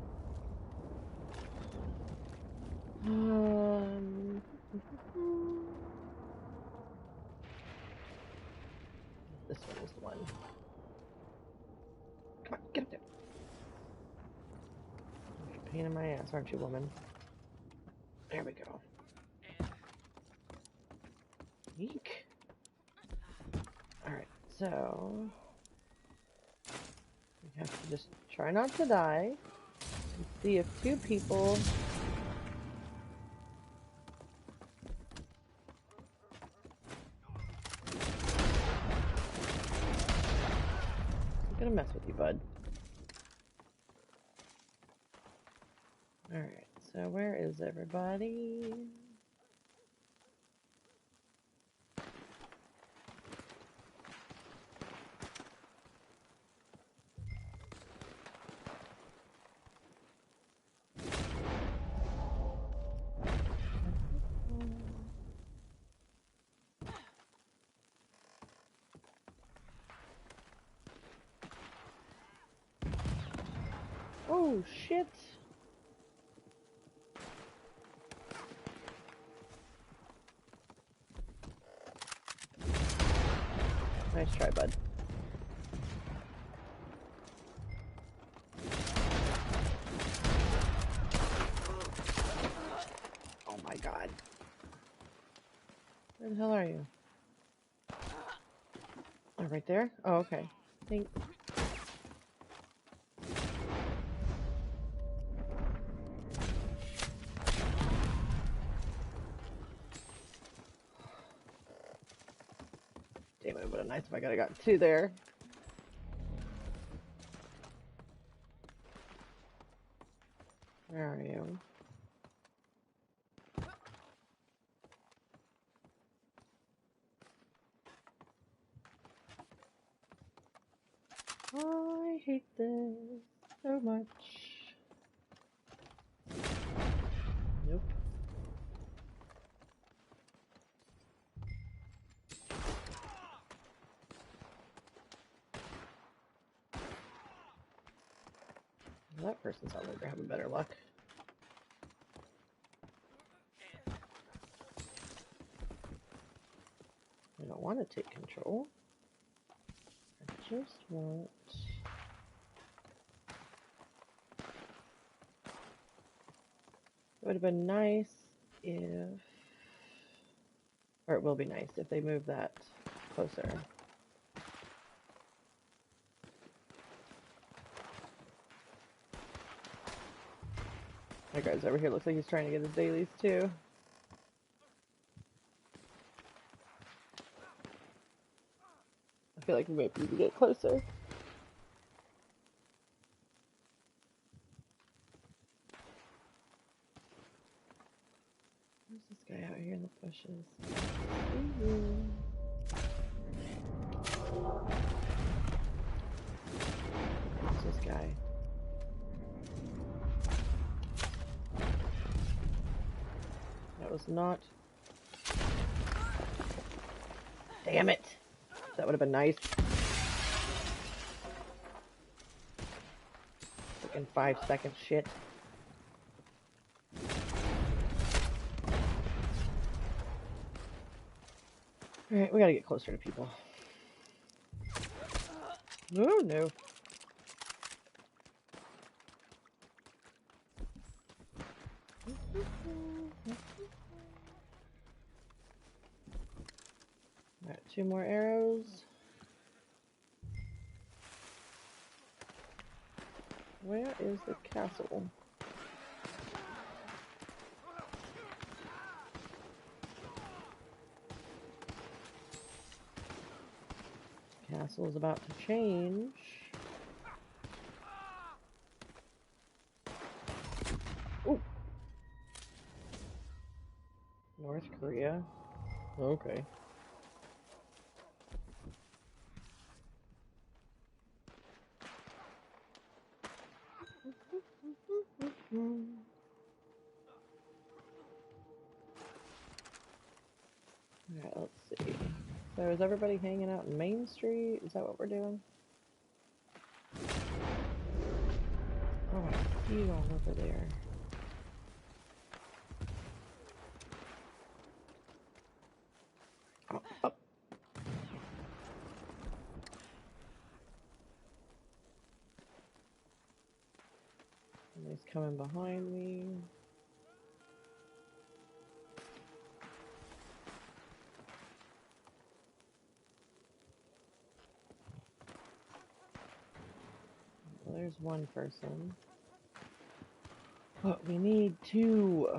This one is the one. Come on, get up there. You're a pain in my ass, aren't you, woman? There we go. Eek. Alright, so... we have to just try not to die. And see if 2 people... I'm gonna mess with you, bud. Alright, so where is everybody? Oh, shit! Nice try, bud. Oh my god. Where the hell are you? Oh, right there? Oh, okay. Thanks. Damn, it would have been nice if I could have got 2 there. Where are you? I hate this so much. Nope. Well, that person sounds like they're having better luck. I don't want to take control. I just want... It would have been nice if... Or it will be nice if they move that closer. That guy's over here looks like he's trying to get his dailies too. I feel like we might need to get closer. Where's this guy out here in the bushes? Where's this guy? That was not... Damn it! That would have been nice. Freaking 5 second shit. Alright, we gotta get closer to people. Oh no. Alright, 2 more arrows. Where is the castle? Castle is about to change. Ooh. North Korea. Okay. Alright, let's see. So is everybody hanging out in Main Street? Is that what we're doing? Oh, I see one over there. Oh, oh. Somebody's coming behind me. Well, there's one person. But we need 2.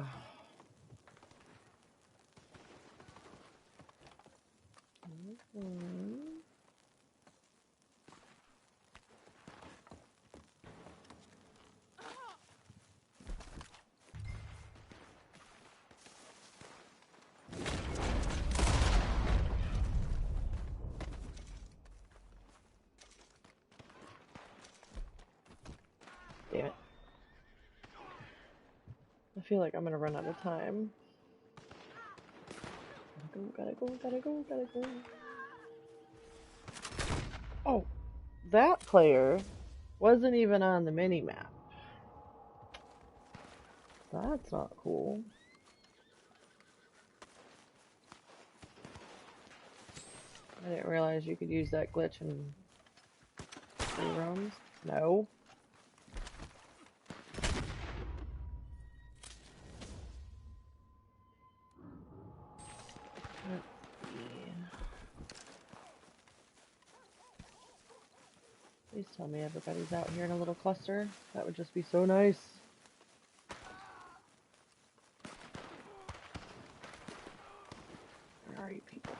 Damn it. I feel like I'm gonna run out of time. Gotta go. Oh, that player wasn't even on the mini-map. That's not cool. I didn't realize you could use that glitch in free roams. No. Please tell me everybody's out here in a little cluster. That would just be so nice. Where are you people?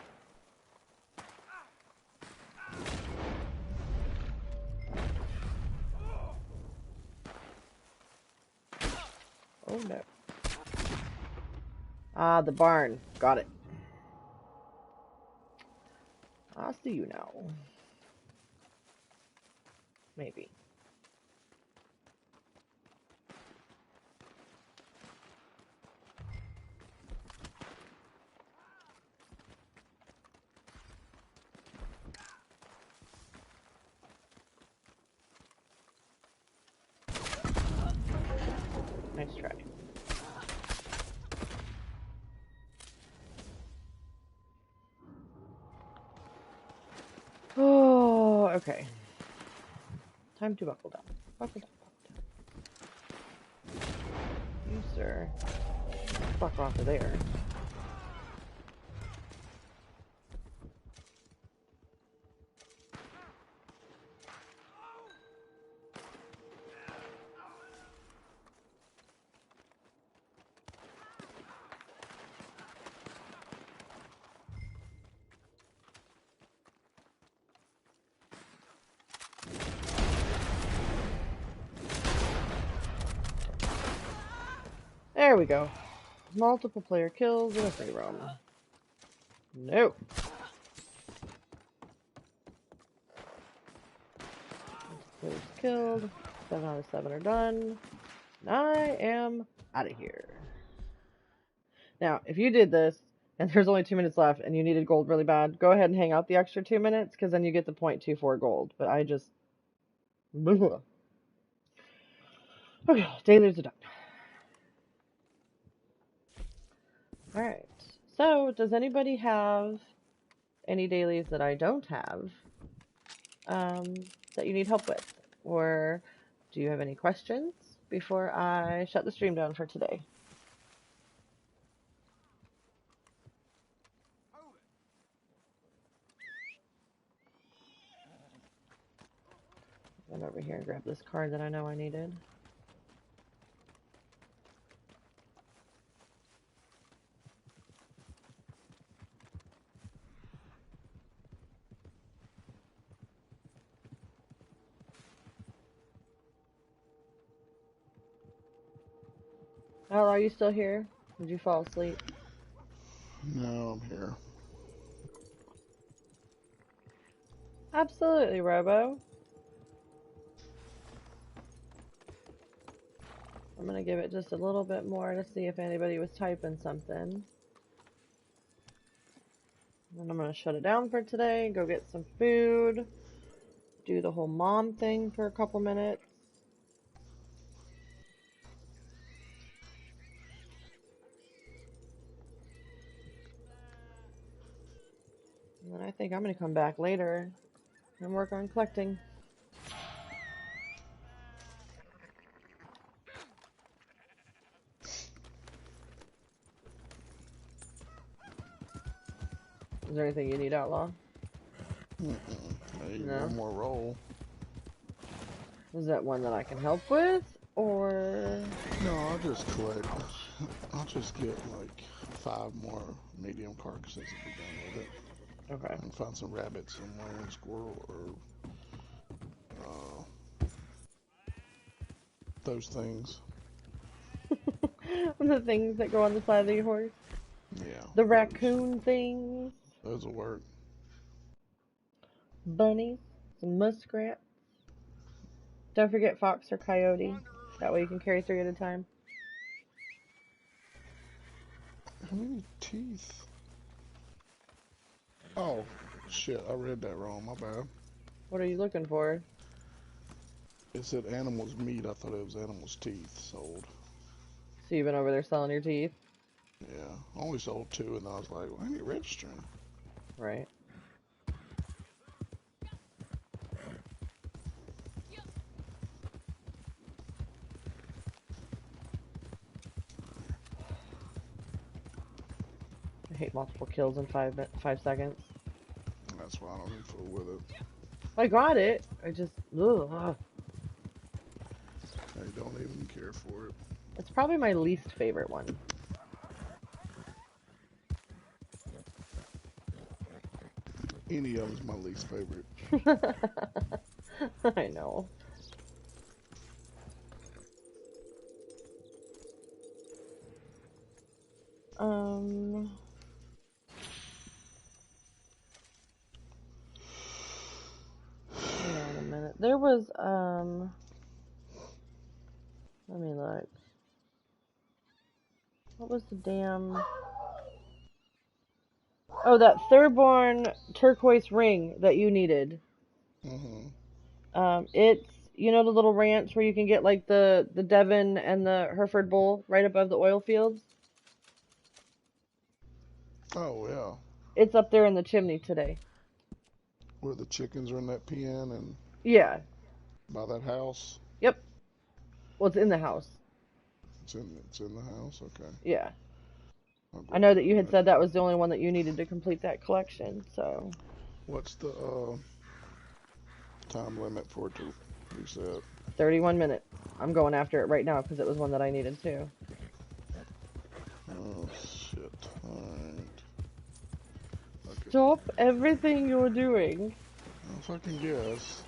Oh no. Ah, the barn. Got it. I'll see you now. Maybe. Nice try. Oh, okay. Time to buckle down. Buckle down, buckle down. You, sir. Fuck off of there. There we go. Multiple player kills in a free roam. No. Players killed. 7 out of 7 are done. And I am out of here. Now, if you did this, and there's only 2 minutes left, and you needed gold really bad, go ahead and hang out the extra 2 minutes, because then you get the 0.24 gold. But I just... Okay, dailies are done. Alright, so does anybody have any dailies that I don't have that you need help with? Or do you have any questions before I shut the stream down for today? Run over here and grab this card that I know I needed. Al, are you still here? Did you fall asleep? No, I'm here. Absolutely, Robo. I'm going to give it just a little bit more to see if anybody was typing something. And I'm going to shut it down for today, go get some food, do the whole mom thing for a couple minutes. And then I think I'm going to come back later and work on collecting. Is there anything you need, Outlaw? I need No. one more roll. Is that one that I can help with, or? No, I'll just collect. I'll just get like 5 more medium carcasses and be done with it. Okay. And find some rabbits somewhere, and squirrel, or those things. The things that go on the side of your horse? Yeah. The raccoon things? Those will work. Bunnies? Some muskrats? Don't forget fox or coyote. That way you can carry 3 at a time. How many teeth? Oh, shit, I read that wrong, my bad. What are you looking for? It said animals meat, I thought it was animals teeth sold. So you've been over there selling your teeth? Yeah, I only sold 2, and I was like, well, I need registering. Right. I hate multiple kills in 5 seconds. That's why I don't even fool with it. I got it. I just, ugh. I don't even care for it. It's probably my least favorite one. Any of them's my least favorite. I know. Hang on a minute. There was, let me look. What was the damn... Oh, that Thurborn turquoise ring that you needed. It's, you know, the little ranch where you can get like the Devon and the Hereford bull right above the oil fields? Oh, yeah. It's up there in the chimney today. Where the chickens are in that pen and... Yeah. By that house? Yep. Well, it's in the house. It's in the house? Okay. Yeah. I know that you had said that was the only one that you needed to complete that collection, so... What's the, time limit for it to reset? 31 minutes. I'm going after it right now because it was one that I needed too. Oh, shit. Alright. Okay. Stop everything you're doing. I'll fucking guess.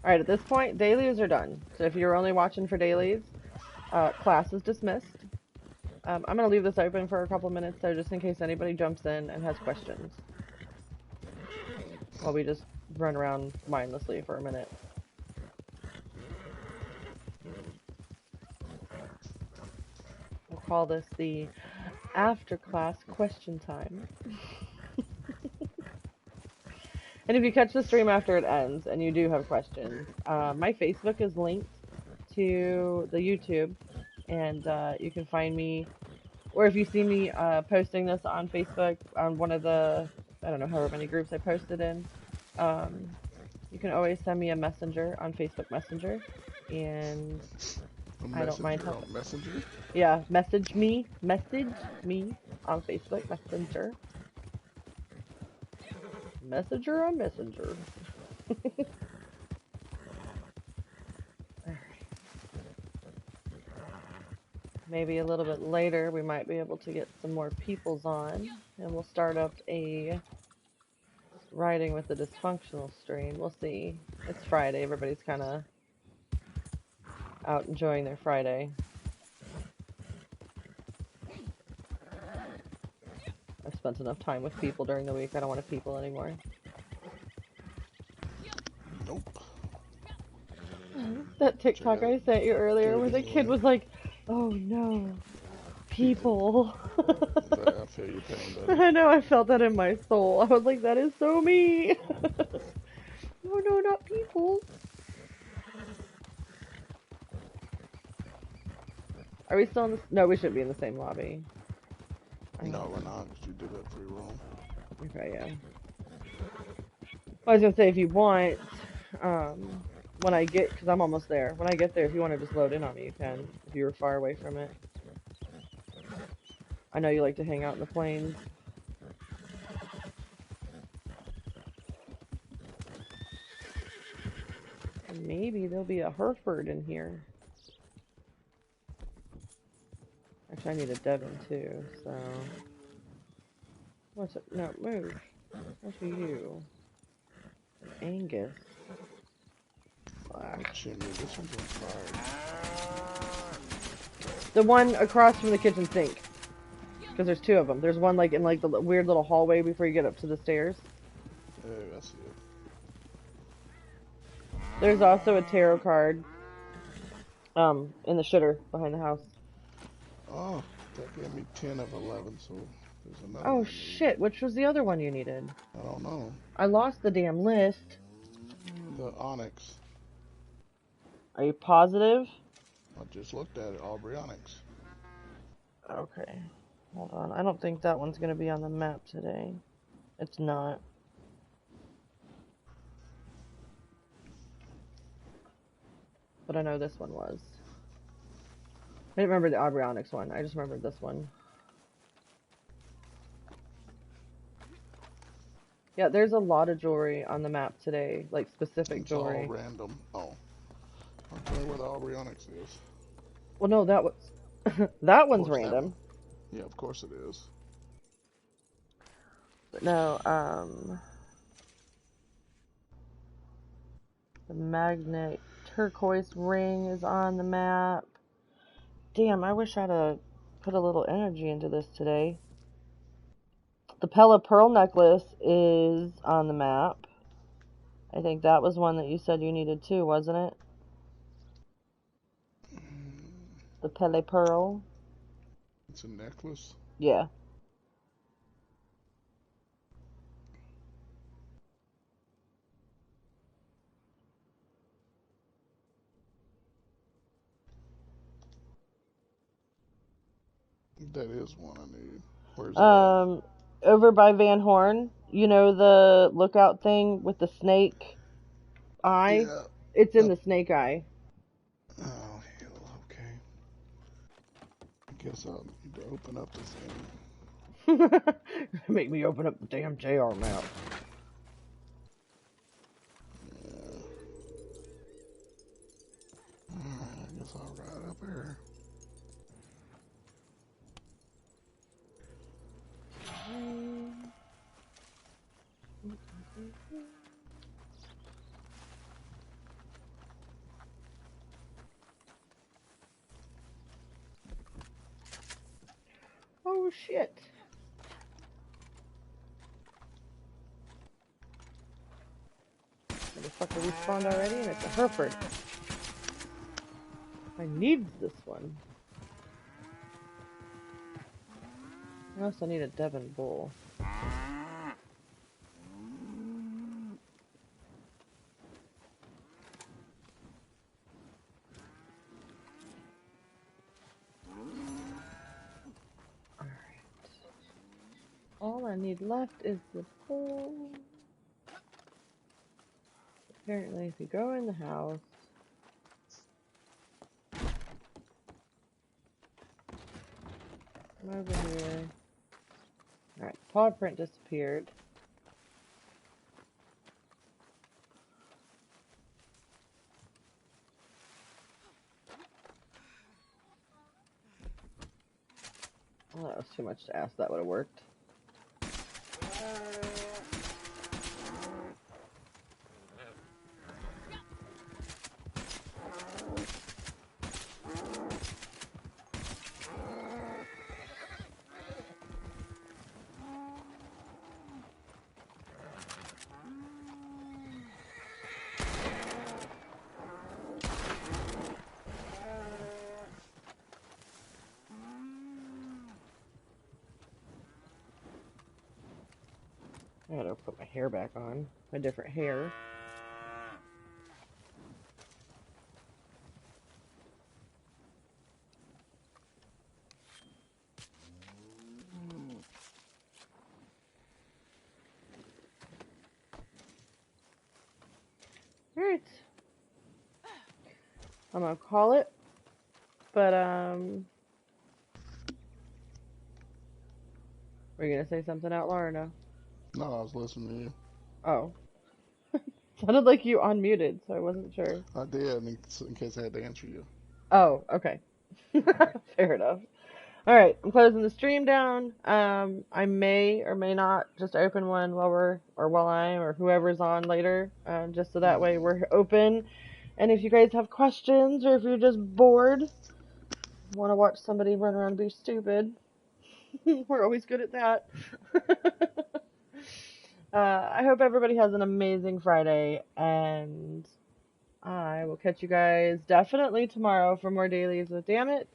Alright, at this point, dailies are done. So if you're only watching for dailies, class is dismissed. I'm going to leave this open for a couple minutes, though, just in case anybody jumps in and has questions. While we just run around mindlessly for a minute. We'll call this the after-class question time. And if you catch the stream after it ends and you do have questions, my Facebook is linked to the YouTube, and you can find me, or if you see me posting this on Facebook on one of the, I don't know, however many groups I posted in, you can always send me a messenger on Facebook Messenger, and I don't mind helping. Messenger? Yeah, message me on Facebook Messenger. Messenger on Messenger. Maybe a little bit later we might be able to get some more peoples on, and we'll start up a riding with the dysfunctional stream. We'll see. It's Friday. Everybody's kind of out enjoying their Friday. I've spent enough time with people during the week. I don't want to people anymore. Nope. That TikTok I sent you earlier where the kid was like, oh no, people. I feel your pain, buddy. I know, I felt that in my soul. I was like, that is so me. No, not people. Are we still in the... No, we should be in the same lobby. No, we're not, because you did that free roll. Okay, yeah. I was gonna say, if you want, when I get, because I'm almost there, when I get there, if you want to just load in on me, you can, if you were far away from it. I know you like to hang out in the plains. And maybe there'll be a Hereford in here. Actually, I need a Devon too, so... What's it? No, move. What's for you? Angus. Jimmy, this one's on fire. The one across from the kitchen sink. Because there's two of them. There's one like in like the weird little hallway before you get up to the stairs. Hey, that's it. There's also a tarot card in the shitter behind the house. Oh, that gave me 10 of 11, so there's another Oh one shit, which was the other one you needed? I don't know. I lost the damn list. The Onyx. Are you positive? I just looked at it, Aubrey Onyx. Okay. Hold on. I don't think that one's gonna be on the map today. It's not. But I know this one was. I didn't remember the Aubrey Onyx one. I just remembered this one. Yeah, there's a lot of jewelry on the map today, like specific jewelry. It's all random. Oh. I'll tell you where the Aubrey Onyx is. Well, no, that was... that one's random. Yeah, of course it is. But no, the magnet turquoise ring is on the map. Damn, I wish I'd have put a little energy into this today. The Pella pearl necklace is on the map. I think that was one that you said you needed too, wasn't it? The Pele pearl. It's a necklace? Yeah. That is one I need. Where's it over by Van Horn. You know the lookout thing with the snake eye? Yeah. It's in the snake eye. Oh, hell, okay. I guess I'll need to open up this thing. Make me open up the damn JR map. Yeah. Alright, I guess I'll ride up here. Oh shit. Motherfucker respawned already and it's a Hereford. I need this one. I also need a Devon bull. All I need left is the pole. Apparently, if you go in the house, come over here. Alright, paw print disappeared. Well, that was too much to ask. That would have worked. I gotta put my hair back on. My different hair. Alright. I'm gonna call it. But, were you gonna say something out loud or no? No, I was listening to you. Oh. Sounded like you unmuted, so I wasn't sure. I did, in case I had to answer you. Oh, okay. Fair enough. Alright, I'm closing the stream down. I may or may not just open one while I'm, or whoever's on later, just so that way we're open. And if you guys have questions, or if you're just bored, want to watch somebody run around and be stupid, we're always good at that. I hope everybody has an amazing Friday, and I will catch you guys definitely tomorrow for more dailies with Dammit,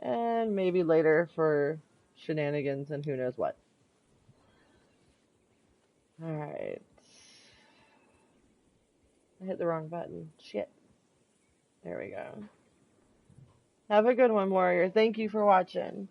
and maybe later for shenanigans and who knows what. Alright. I hit the wrong button. Shit. There we go. Have a good one, Warrior. Thank you for watching.